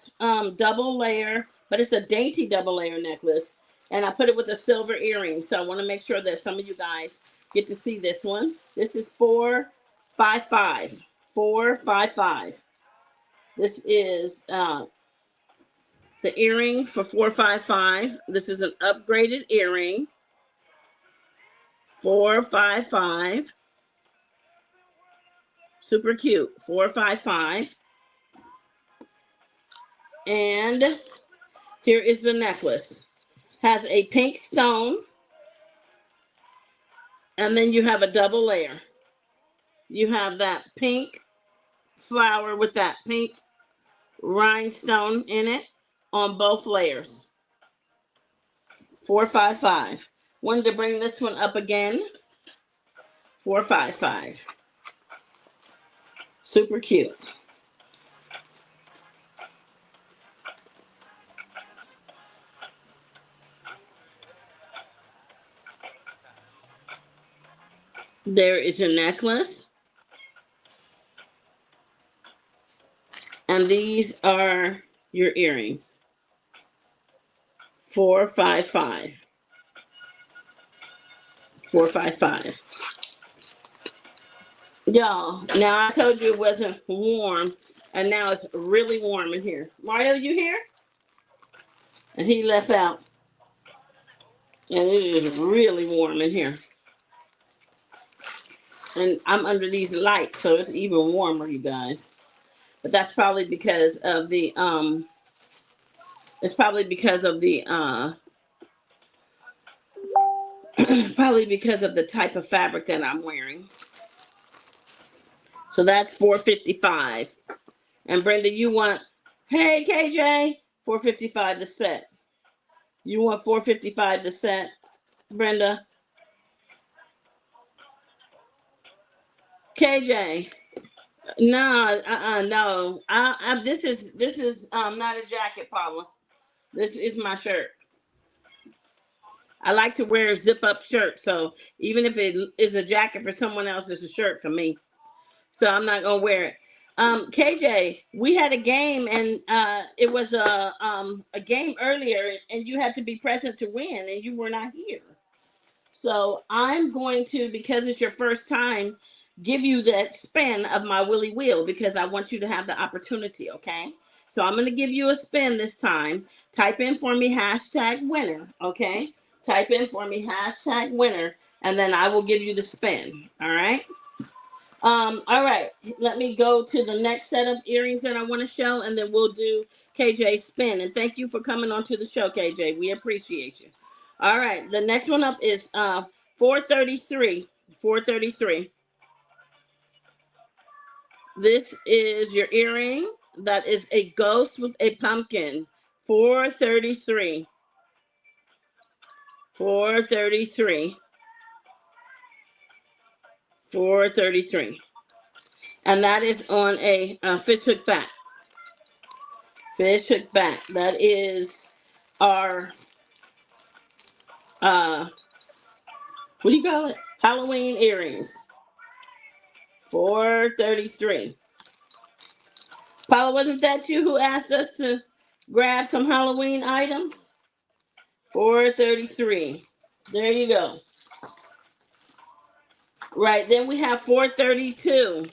double layer, but it's a dainty double layer necklace. And I put it with a silver earring. So I want to make sure that some of you guys get to see this one. This is 455. 455. This is the earring for $455. This is an upgraded earring. $455. Super cute. $455. And here is the necklace. Has a pink stone. And then you have a double layer. You have that pink flower with that pink rhinestone in it on both layers. $455. Wanted to bring this one up again. $455. Super cute. There is your necklace. And these are your earrings. $455. $455. Y'all, now I told you it wasn't warm, and now it's really warm in here. Mario, you here? And he left out. And it is really warm in here. And I'm under these lights, so it's even warmer, you guys. But that's probably because of the it's probably because of the probably because of the type of fabric that I'm wearing. So that's $455. And Brenda, you want, hey KJ, $455 the set. You want $455 the set, Brenda? KJ, no, no. This is not a jacket, Paula. This is my shirt. I like to wear a zip-up shirt, so even if it is a jacket for someone else, it's a shirt for me. So I'm not gonna wear it. KJ, we had a game, and it was a game earlier, and you had to be present to win, and you were not here. So I'm going to, because it's your first time, give you that spin of my Willy Wheel because I want you to have the opportunity, okay? So I'm going to give you a spin this time. Type in for me #winner, okay? Type in for me #winner, and then I will give you the spin, all right? All right, let me go to the next set of earrings that I want to show, and then we'll do KJ's spin. And thank you for coming on to the show, KJ. We appreciate you. All right, the next one up is $433. $433. This is your earring. That is a ghost with a pumpkin. $433. $433. $433. And that is on a fish hook back. Fish hook back. That is our what do you call it? Halloween earrings. $433. Paula, wasn't that you who asked us to grab some Halloween items? $433. There you go. Right, then we have $432.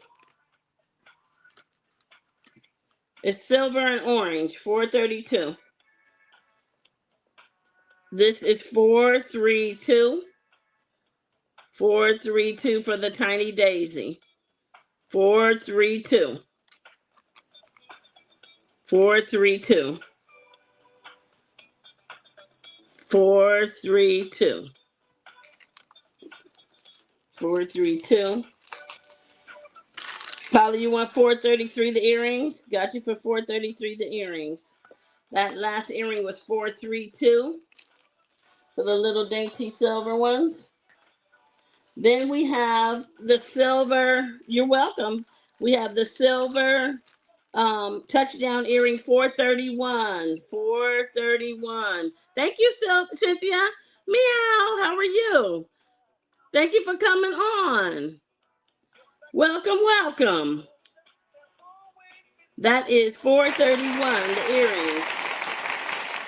It's silver and orange. $432. This is $432. $432 for the tiny daisy. $432. $432. $432. $432. Paula, you want $433 the earrings? Got you for $433 the earrings. That last earring was $432 for the little dainty silver ones. Then we have the silver. You're welcome. We have the silver touchdown earring, $431. $431. Thank you, Cynthia. Meow. How are you? Thank you for coming on. Welcome, welcome. That is $431, the earrings.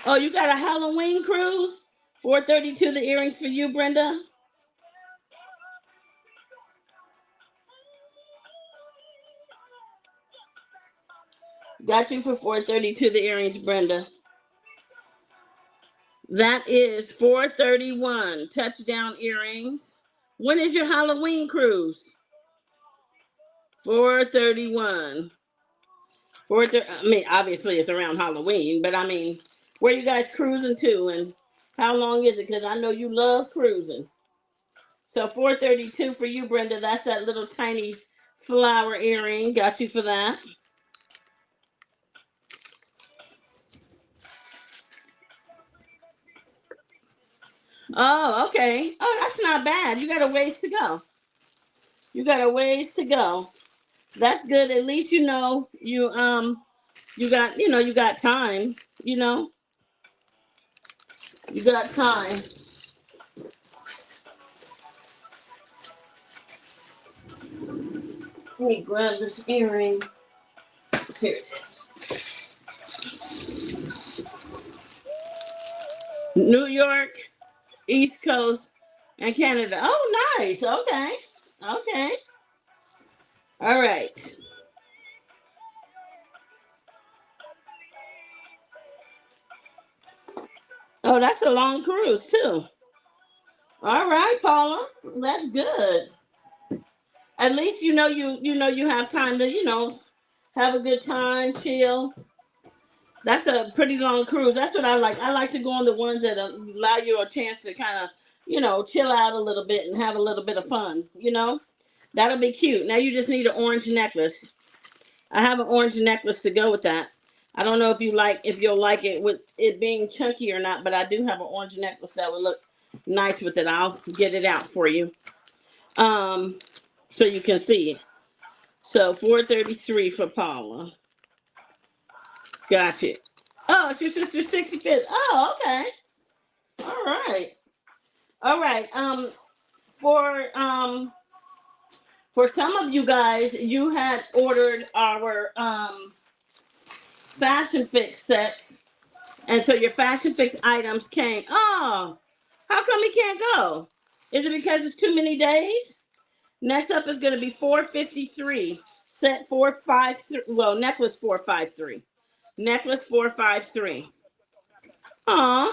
Oh, you got a Halloween cruise? $432, the earrings for you, Brenda. Got you for 432 the earrings, Brenda. That is 431 touchdown earrings. When is your Halloween cruise? 431. I mean, obviously it's around Halloween, but I mean, where you guys cruising to and how long is it? Because I know you love cruising. So 432 for you, Brenda. That's that little tiny flower earring. Got you for that. Oh, okay. Oh, that's not bad. You got a ways to go. You got a ways to go. That's good. At least you got time. You got time. Let me grab this earring. Here it is. New York, East Coast, and Canada. Oh, nice. Okay. Okay. All right. Oh, that's a long cruise too. All right, Paula. That's good. At least you have time to, have a good time, chill. That's a pretty long cruise. That's what I like. I like to go on the ones that allow you a chance to kind of, chill out a little bit and have a little bit of fun. That'll be cute. Now you just need an orange necklace. I have an orange necklace to go with that. I don't know if you'll like it with it being chunky or not, but I do have an orange necklace that would look nice with it. I'll get it out for you. So you can see it. So 433 for Paula. Gotcha. Oh, it's your sister's 65th. Oh, okay. All right. All right. For some of you guys, you had ordered our fashion fix sets, and so your fashion fix items came. Oh, how come he can't go? Is it because it's too many days? Next up is going to be 453. Set 453. Well, necklace 453. Necklace 453. Aw.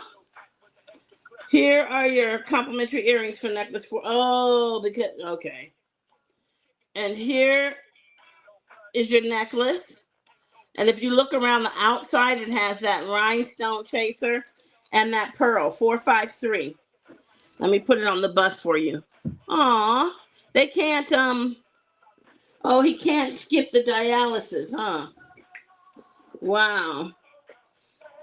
Here are your complimentary earrings for necklace 4. Oh, because okay. And here is your necklace. And if you look around the outside, it has that rhinestone chaser and that pearl 453. Let me put it on the bust for you. Aw. They can't oh, he can't skip the dialysis, huh? Wow.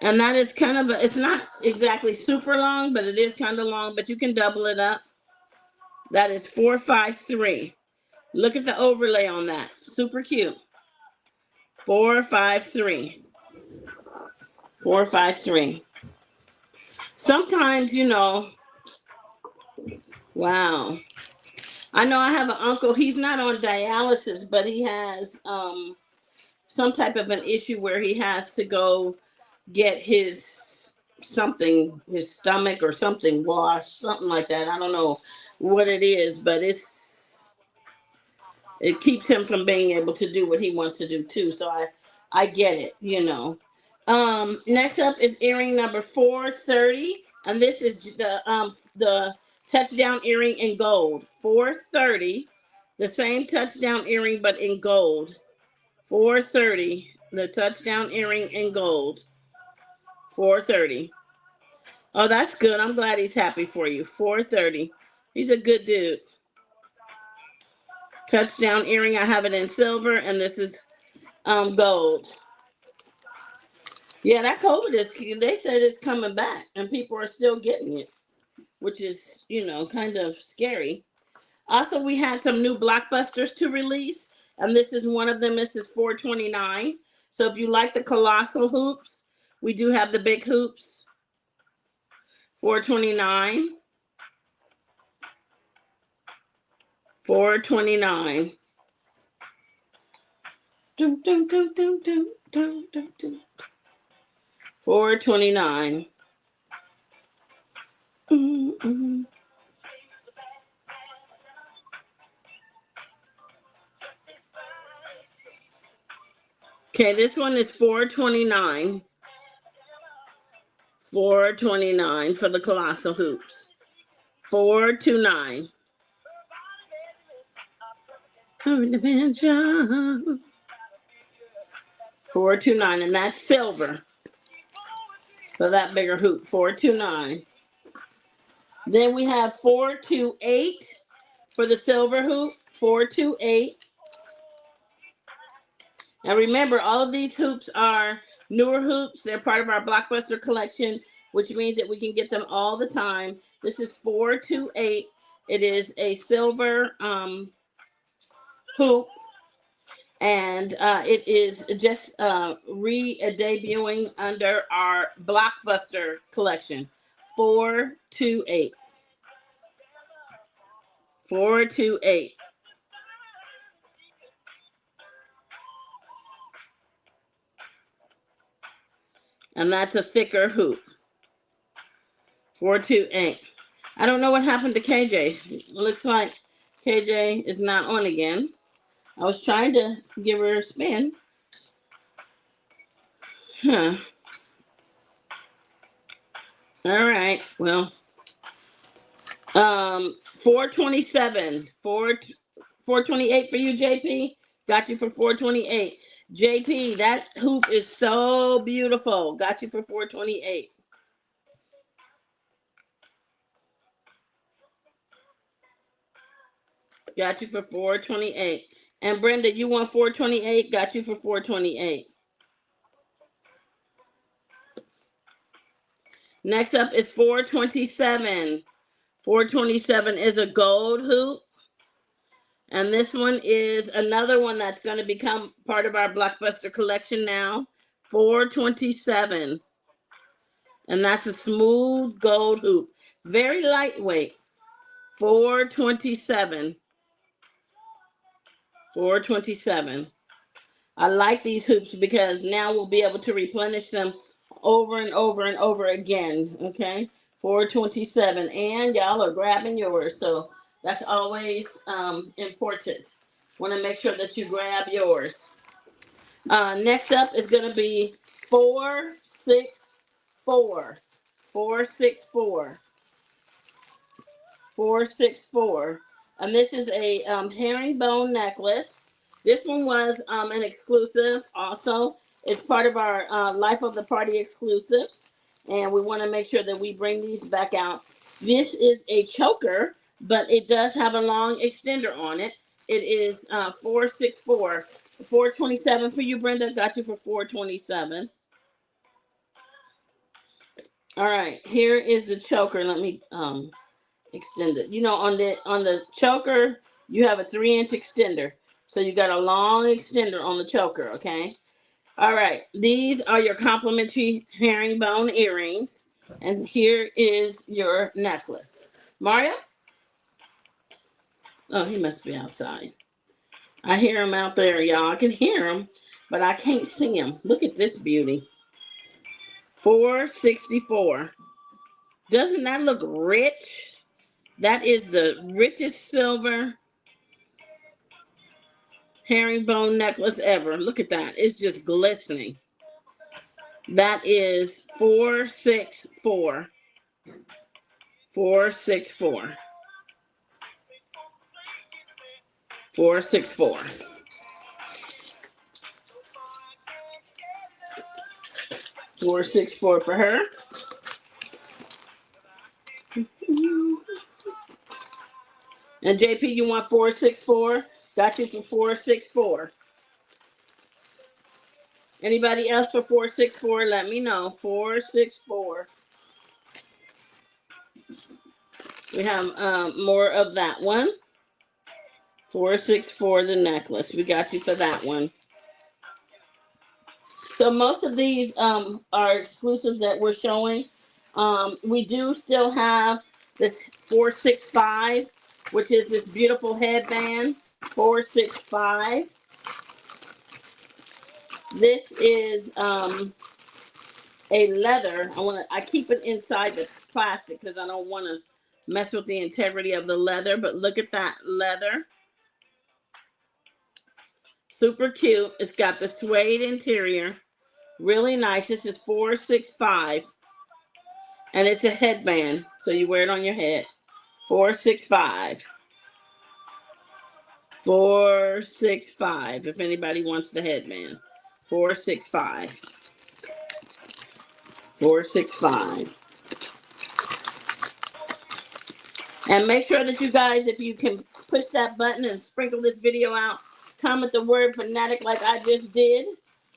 And that is kind of it's not exactly super long, but it is kind of long, but you can double it up. That is 453. Look at the overlay on that. Super cute. 453. 453. Sometimes, wow. I know I have an uncle. He's not on dialysis, but he has some type of an issue where he has to go get his stomach or something washed, something like that. I don't know what it is, but it keeps him from being able to do what he wants to do too. So I get it. Next up is earring number 430, and this is the touchdown earring in gold. 430, the same touchdown earring but in gold. 430, the touchdown earring in gold. 430. Oh, that's good. I'm glad he's happy for you. 430. He's a good dude. Touchdown earring. I have it in silver, and this is gold. Yeah, that COVID they said it's coming back, and people are still getting it, which is, kind of scary. Also, we had some new blockbusters to release, and this is one of them. This is 429. So if you like the colossal hoops, we do have the big hoops. 429. 429. Dum, dum, dum, dum, dum, dum, dum, dum. 429. Mm-mm. Okay, this one is $4.29. $4.29 for the colossal hoops. $4.29. $4.29, and that's silver for that bigger hoop. $4.29. Then we have $4.28 for the silver hoop. $4.28. And remember, all of these hoops are newer hoops. They're part of our blockbuster collection, which means that we can get them all the time. This is $4.28. It is a silver hoop, and it is just re-debuting under our blockbuster collection. $4.28. $4.28. And that's a thicker hoop. $4.28. I don't know what happened to KJ. Looks like KJ is not on again. I was trying to give her a spin. Huh. All right. Well, $4.27. $4.28 for you, JP. Got you for $4.28. JP, that hoop is so beautiful. Got you for $4.28. Got you for $4.28. And Brenda, you want $4.28? Got you for $4.28. Next up is $4.27. $4.27 is a gold hoop. And this one is another one that's going to become part of our blockbuster collection now. $4.27. And that's a smooth gold hoop. Very lightweight. $4.27. $4.27. I like these hoops because now we'll be able to replenish them over and over and over again. Okay, $4.27, and y'all are grabbing yours, so that's always important. Want to make sure that you grab yours. Next up is going to be $4.64. $4.64. $4.64. And this is a herringbone necklace. This one was an exclusive also. It's part of our Life of the Party exclusives. And we want to make sure that we bring these back out. This is a choker, but it does have a long extender on it. It is $4.64. $4.27 for you, Brenda. Got you for $4.27. All right, here is the choker. Let me extend it. You know, on the choker, you have a 3-inch extender. So you got a long extender on the choker, okay? All right, these are your complimentary herringbone earrings. And here is your necklace. Mario? Oh, he must be outside. I hear him out there, y'all. I can hear him, but I can't see him. Look at this beauty. $4.64. Doesn't that look rich? That is the richest silver herringbone necklace ever. Look at that. It's just glistening. That is $4.64. $4.64. $4.64. $4.64 for her. And JP, you want $4.64? Got you for $4.64. Anybody else for $4.64? Let me know. $4.64. We have more of that one. $4.64 the necklace. We got you for that one. So most of these are exclusives that we're showing. We do still have this $4.65, which is this beautiful headband. $4.65. This is a leather. I keep it inside the plastic because I don't want to mess with the integrity of the leather. But look at that leather. Super cute. It's got the suede interior. Really nice. This is $465. And it's a headband. So you wear it on your head. $465. $465. If anybody wants the headband. $465. $465. And make sure that you guys, if you can push that button and sprinkle this video out, comment the word fanatic like I just did.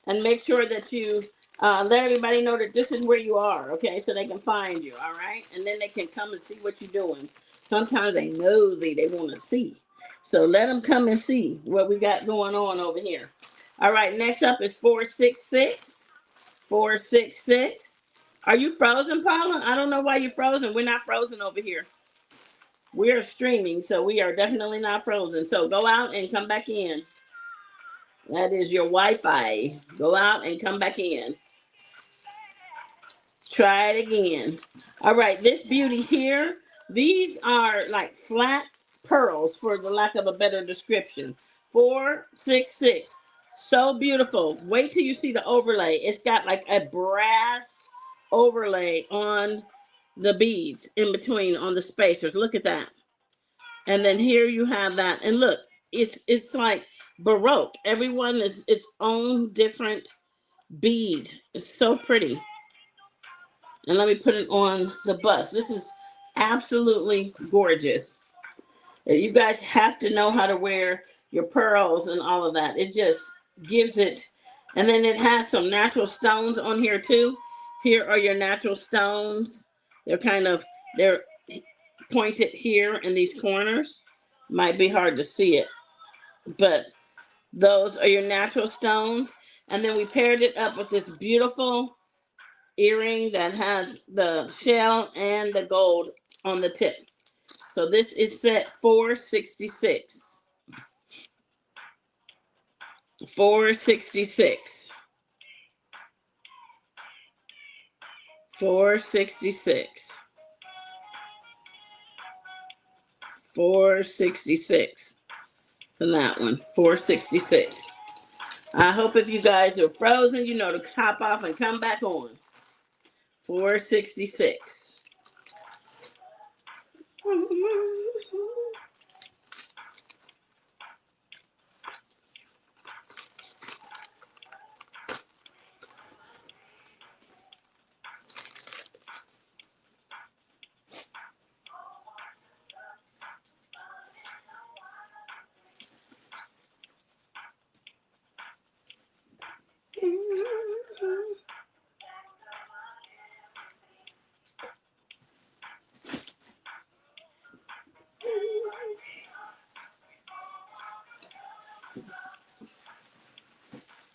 And make sure that you let everybody know that this is where you are, okay? So they can find you, all right? And then they can come and see what you're doing. Sometimes they nosy, they want to see. So let them come and see what we got going on over here. All right, next up is 466. 466. Are you frozen, Paula? I don't know why you're frozen. We're not frozen over here. We are streaming, so we are definitely not frozen. So go out and come back in. That is your Wi-Fi. Go out and come back in. Try it again. All right, this beauty here, these are like flat pearls, for the lack of a better description. 466. So beautiful. Wait till you see the overlay. It's got like a brass overlay on the beads in between on the spacers. Look at that. And then here you have that. And look, it's like Baroque. Everyone is its own different bead. It's so pretty. And let me put it on the bust. This is absolutely gorgeous. You guys have to know how to wear your pearls and all of that. It just gives it. And then it has some natural stones on here too. Here are your natural stones. They're pointed here in these corners. Might be hard to see it, but those are your natural stones. And then we paired it up with this beautiful earring that has the shell and the gold on the tip. So this is set 466. 466. 466. 466 for that one. 466. I hope if you guys are frozen, you know to hop off and come back on. 466.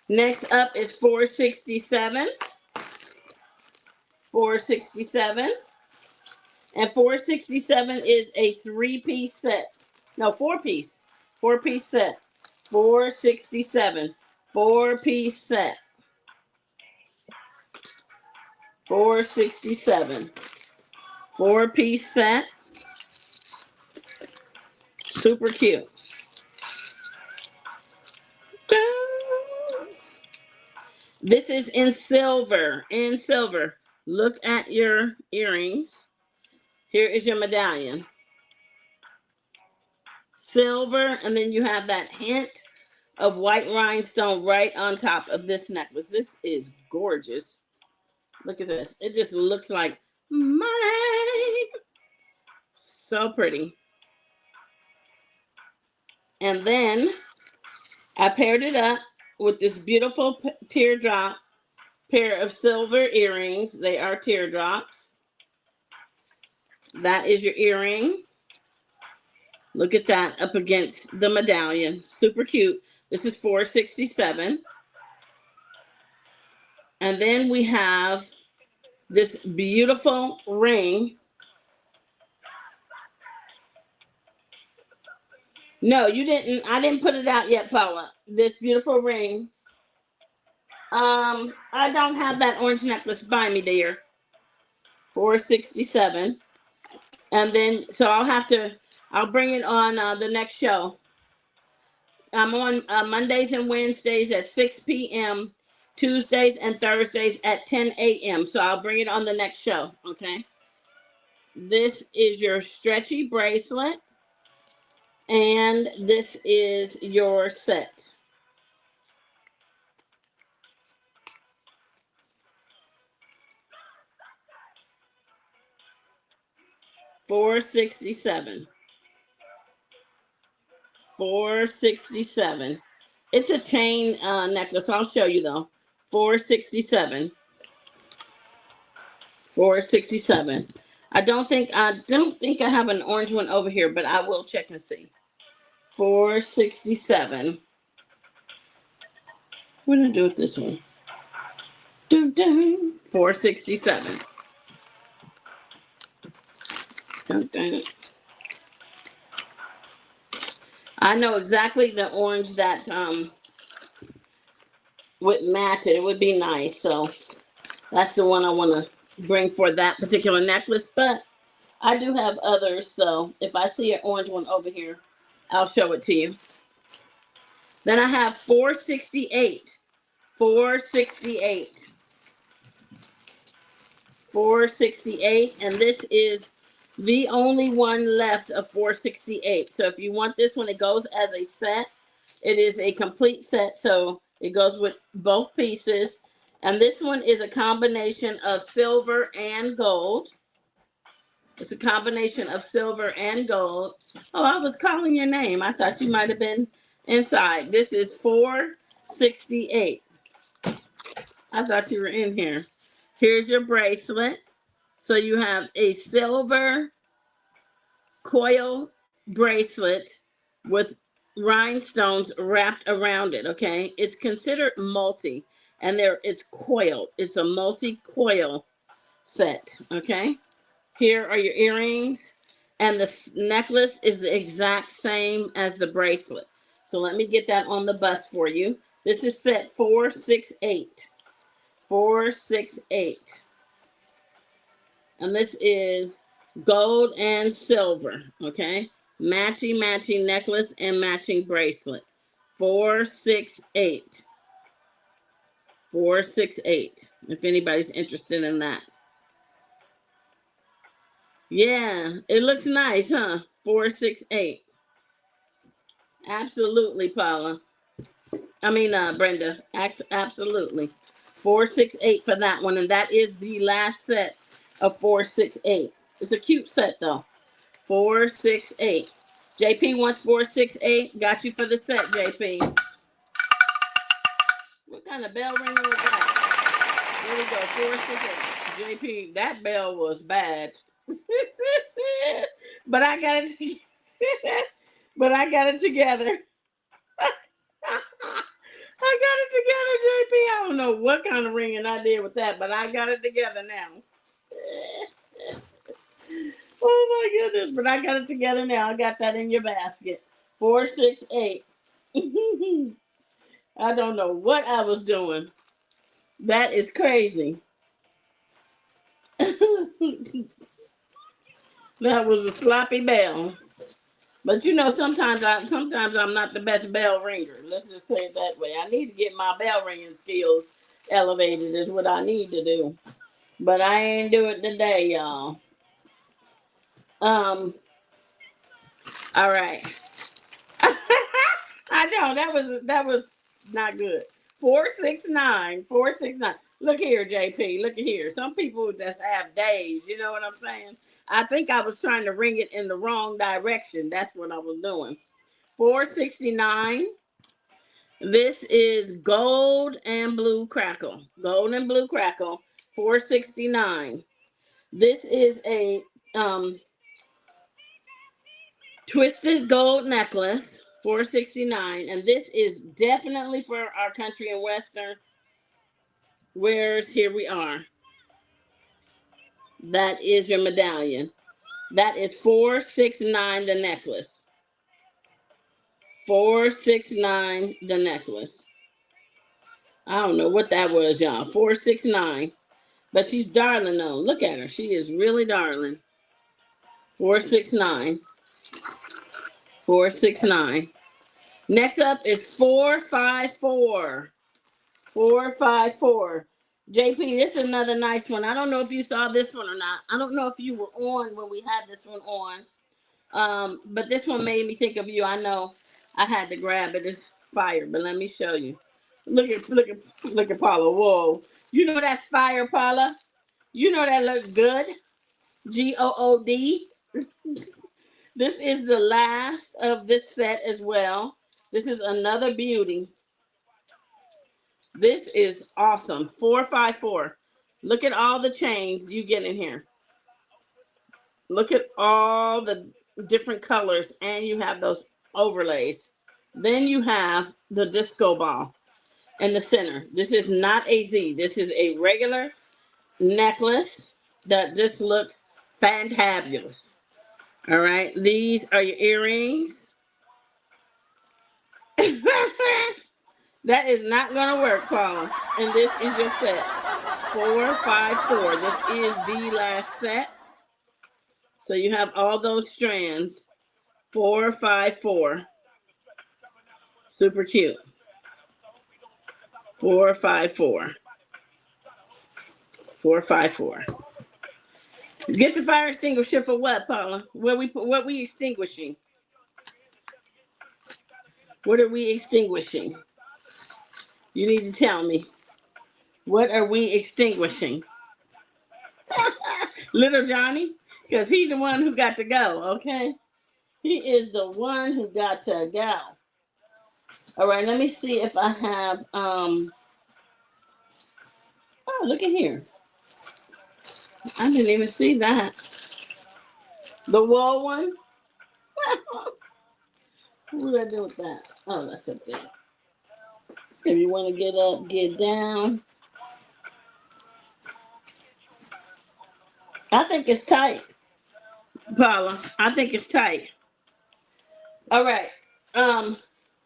Next up is 467. 467. And 467 is a 3-piece set. No, 4-piece. 4-piece set. 467. 4-piece set. 467. 4-piece set. Super cute. This is in silver. In silver. Look at your earrings. Here is your medallion. Silver, and then you have that hint of white rhinestone right on top of this necklace. This is gorgeous. Look at this. It just looks like money. So pretty. And then I paired it up with this beautiful teardrop pair of silver earrings. They are teardrops. That is your earring. Look at that up against the medallion. Super cute. This is 467. And then we have this beautiful ring. No, you didn't. I didn't put it out yet, Paula. This beautiful ring. I don't have that orange necklace by me, dear. 467. And then, so I'll bring it on the next show. I'm on Mondays and Wednesdays at 6 p.m., Tuesdays and Thursdays at 10 a.m. So I'll bring it on the next show, okay? This is your stretchy bracelet, and this is your set. $467. $467. It's a chain necklace. I'll show you though. $467. $467. I don't think I have an orange one over here, but I will check and see. $467. What did I do with this one? $467. I know exactly the orange that would match it. It would be nice. So that's the one I want to bring for that particular necklace. But I do have others. So if I see an orange one over here, I'll show it to you. Then I have $468. $468. $468. And this is the only one left of $468. So if you want this one, it goes as a set. It is a complete set. So it goes with both pieces. And this one is a combination of silver and gold. It's a combination of silver and gold. Oh, I was calling your name. I thought you might have been inside. This is $468. I thought you were in here. Here's your bracelet. So you have a silver coil bracelet with rhinestones wrapped around it, okay? It's considered multi, and it's coiled. It's a multi-coil set, okay? Here are your earrings, and the necklace is the exact same as the bracelet. So let me get that on the bus for you. This is set 468. 468. And this is gold and silver, okay? Matching necklace and matching bracelet. 468. 468. If anybody's interested in that. Yeah, it looks nice, huh? 468. Absolutely, Paula. Brenda. Absolutely. 468 for that one, and that is the last set of 468. It's a cute set though. 468. JP wants 468. Got you for the set, JP. What kind of bell ringer was that? There we go. 468. JP, that bell was bad. But I got it. But I got it together. I got it together, JP. I don't know what kind of ringing I did with that, but I got it together now. Oh my goodness, but I got it together now. I got that in your basket. 468. I don't know what I was doing. That is crazy. That was a sloppy bell. But you know, sometimes I'm not the best bell ringer. Let's just say it that way. I need to get my bell ringing skills elevated is what I need to do. But I ain't do it today, y'all. All right. I know that was not good. 469. 469. Look here, JP. Look at here. Some people just have days. You know what I'm saying? I think I was trying to ring it in the wrong direction. That's what I was doing. 469. This is gold and blue crackle. Gold and blue crackle. 469. This is a twisted gold necklace. 469. And this is definitely for our country and western. Where's here we are. That is your medallion. That is 469 the necklace. 469 the necklace. I don't know what that was, y'all. 469. But she's darling though. Look at her. She is really darling. 469. 469. Next up is 454. 454. JP, this is another nice one. I don't know if you saw this one or not. I don't know if you were on when we had this one on. But this one made me think of you. I know I had to grab it. It's fire, but let me show you. Look at Paula. Whoa. You know that's fire, Paula? You know that looks good? GOOD. This is the last of this set as well. This is another beauty. This is awesome. 454. Look at all the chains you get in here. Look at all the different colors, and you have those overlays. Then you have the disco ball in the center. This is not a Z. This is a regular necklace that just looks fantabulous. All right. These are your earrings. That is not going to work, Paula. And this is your set. 454. This is the last set. So you have all those strands. 454. Super cute. 454. 454. Get the fire extinguisher for what, Paula? What we extinguishing? What are we extinguishing? You need to tell me. What are we extinguishing? Little Johnny? Because he's the one who got to go, okay? He is the one who got to go. All right, let me see if I have, oh, look at here. I didn't even see that. The wall one? What did I do with that? Oh, that's up there. If you want to get up, get down. I think it's tight, Paula. I think it's tight. All right.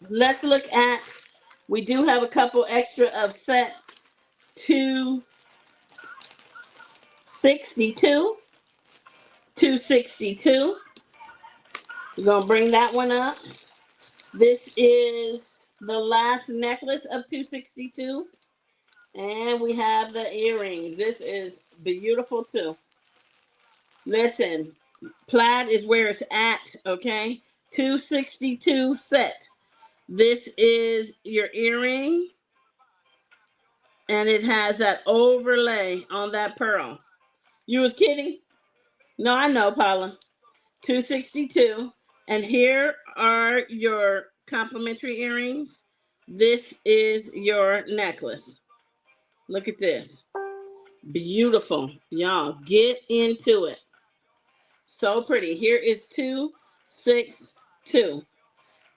Let's look at, we do have a couple extra of set 262. 262. We're going to bring that one up. This is the last necklace of 262. And we have the earrings. This is beautiful too. Listen, plaid is where it's at, okay? 262 set. This is your earring. And it has that overlay on that pearl. You was kidding? No, I know, Paula. 262. And here are your complimentary earrings. This is your necklace. Look at this. Beautiful. Y'all, get into it. So pretty. Here is 262.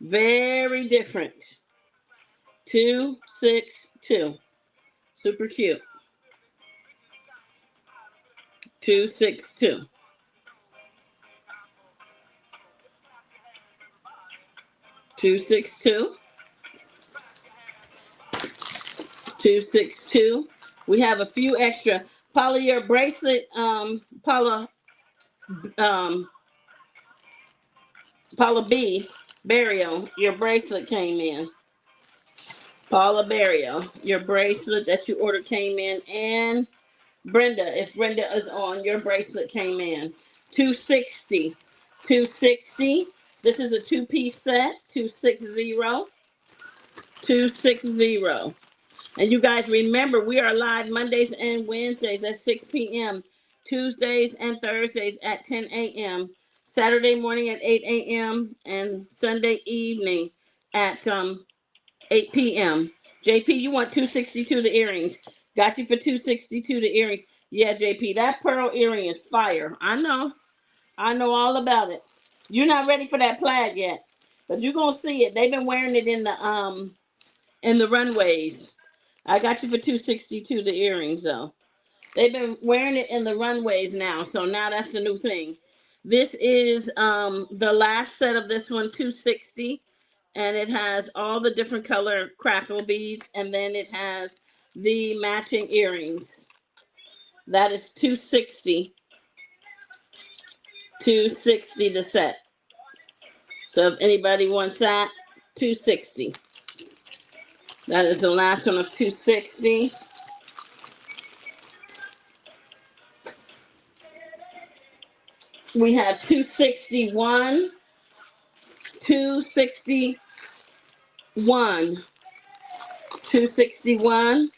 Very different. 262. Super cute. 262. 262. 262. We have a few extra. Paula, your bracelet, Paula B. Barrio, your bracelet came in. Paula Barrio, your bracelet that you ordered came in. And Brenda, if Brenda is on, your bracelet came in. 260. 260. This is a two-piece set. 260. 260. And you guys remember, we are live Mondays and Wednesdays at 6 p.m., Tuesdays and Thursdays at 10 a.m., Saturday morning at 8 a.m., and Sunday evening at 8 p.m. JP, you want 262 the earrings. Got you for 262 the earrings. Yeah, JP, that pearl earring is fire. I know all about it. You're not ready for that plaid yet, but you're going to see it. They've been wearing it in the runways. I got you for 262 the earrings, though. They've been wearing it in the runways now, so now that's the new thing. This is the last set of this one, 260, and it has all the different color crackle beads, and then it has the matching earrings. That is 260. 260 the set. So if anybody wants that, 260. That is the last one of 260. We have 261, 261, 261.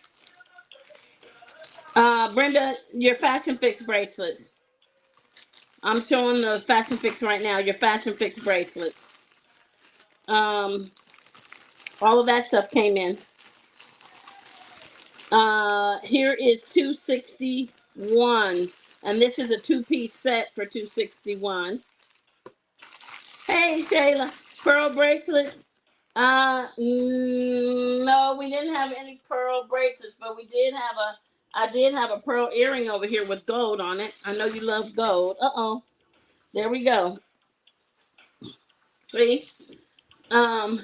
Brenda, your Fashion Fix bracelets. I'm showing the Fashion Fix right now, your Fashion Fix bracelets. All of that stuff came in. Here is 261, and this is a 2-piece set for 261. Hey, Shayla, pearl bracelets. No, we didn't have any pearl bracelets, but I did have a pearl earring over here with gold on it. I know you love gold. There we go. See? Oh,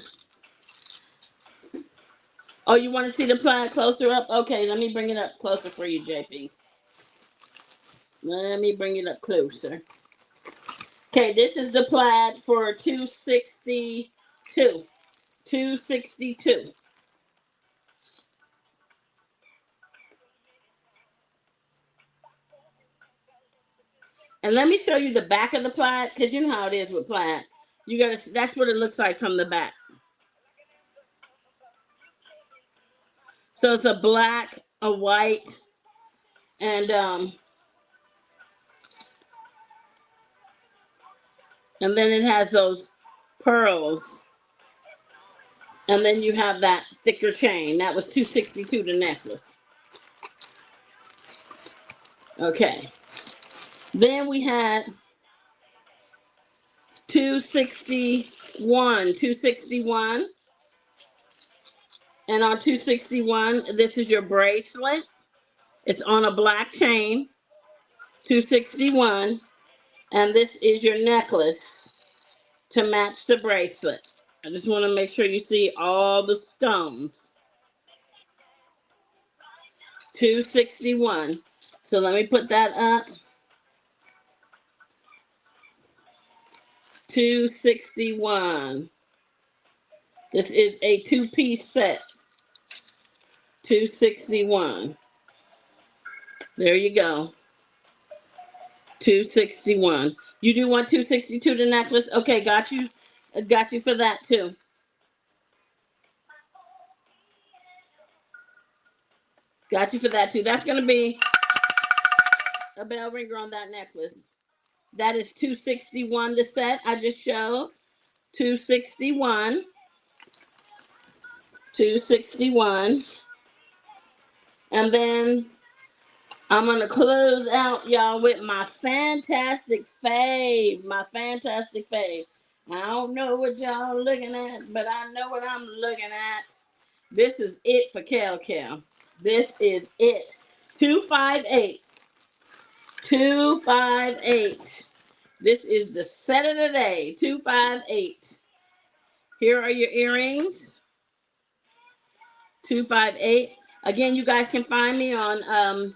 you want to see the plaid closer up? Okay, let me bring it up closer for you, JP. Let me bring it up closer. Okay, this is the plaid for 262. 262. And let me show you the back of the plaid, because you know how it is with plaid. That's what it looks like from the back. So it's a black, a white, and then it has those pearls. And then you have that thicker chain. That was 262 the necklace. Okay. Then we had 261. And on 261, this is your bracelet. It's on a black chain. 261. And this is your necklace to match the bracelet. I just want to make sure you see all the stones. 261. So let me put that up. 261. This is a 2-piece set. 261. There you go. 261. You do want 262 the necklace? Okay, got you. Got you for that too. Got you for that too. That's gonna be a bell ringer on that necklace. That is 261 the set I just showed. 261. 261. And then I'm going to close out, y'all, with my fantastic fave. My fantastic fave. I don't know what y'all looking at, but I know what I'm looking at. This is it for Cal. This is it. 258. 258. This is the set of the day. 258. Here are your earrings. 258. Again, you guys can find me on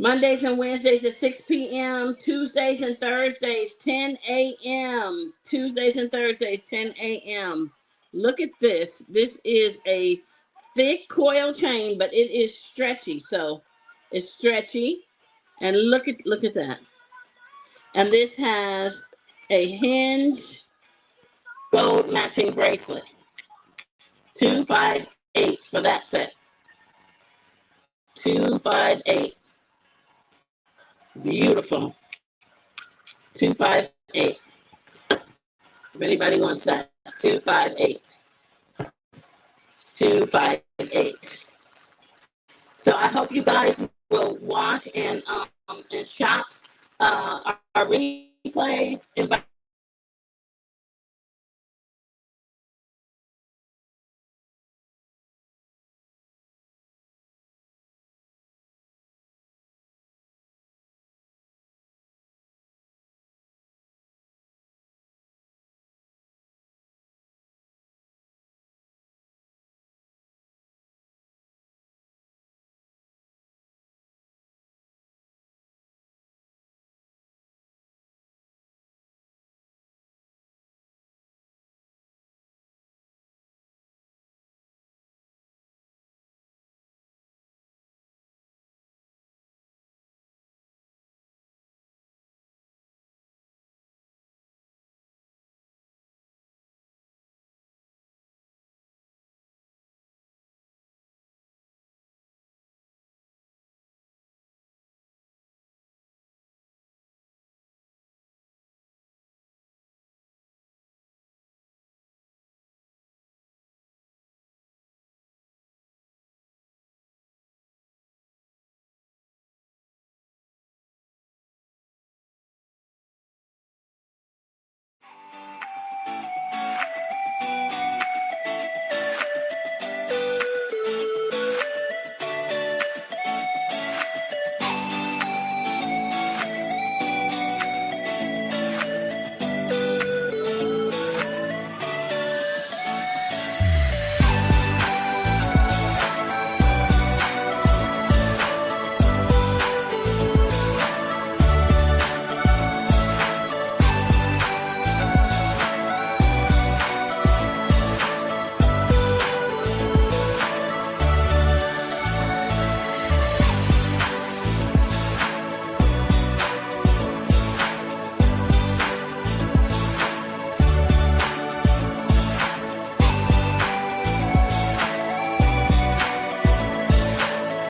Mondays and Wednesdays at 6 p.m. Tuesdays and Thursdays, 10 a.m. Tuesdays and Thursdays, 10 a.m. Look at this. This is a thick coil chain, but it is stretchy. So it's stretchy. And look at that. And this has a hinge gold matching bracelet. 258 for that set. 258. Beautiful. 258. If anybody wants that, 258. 258. So I hope you guys will watch and shop our replays. Invite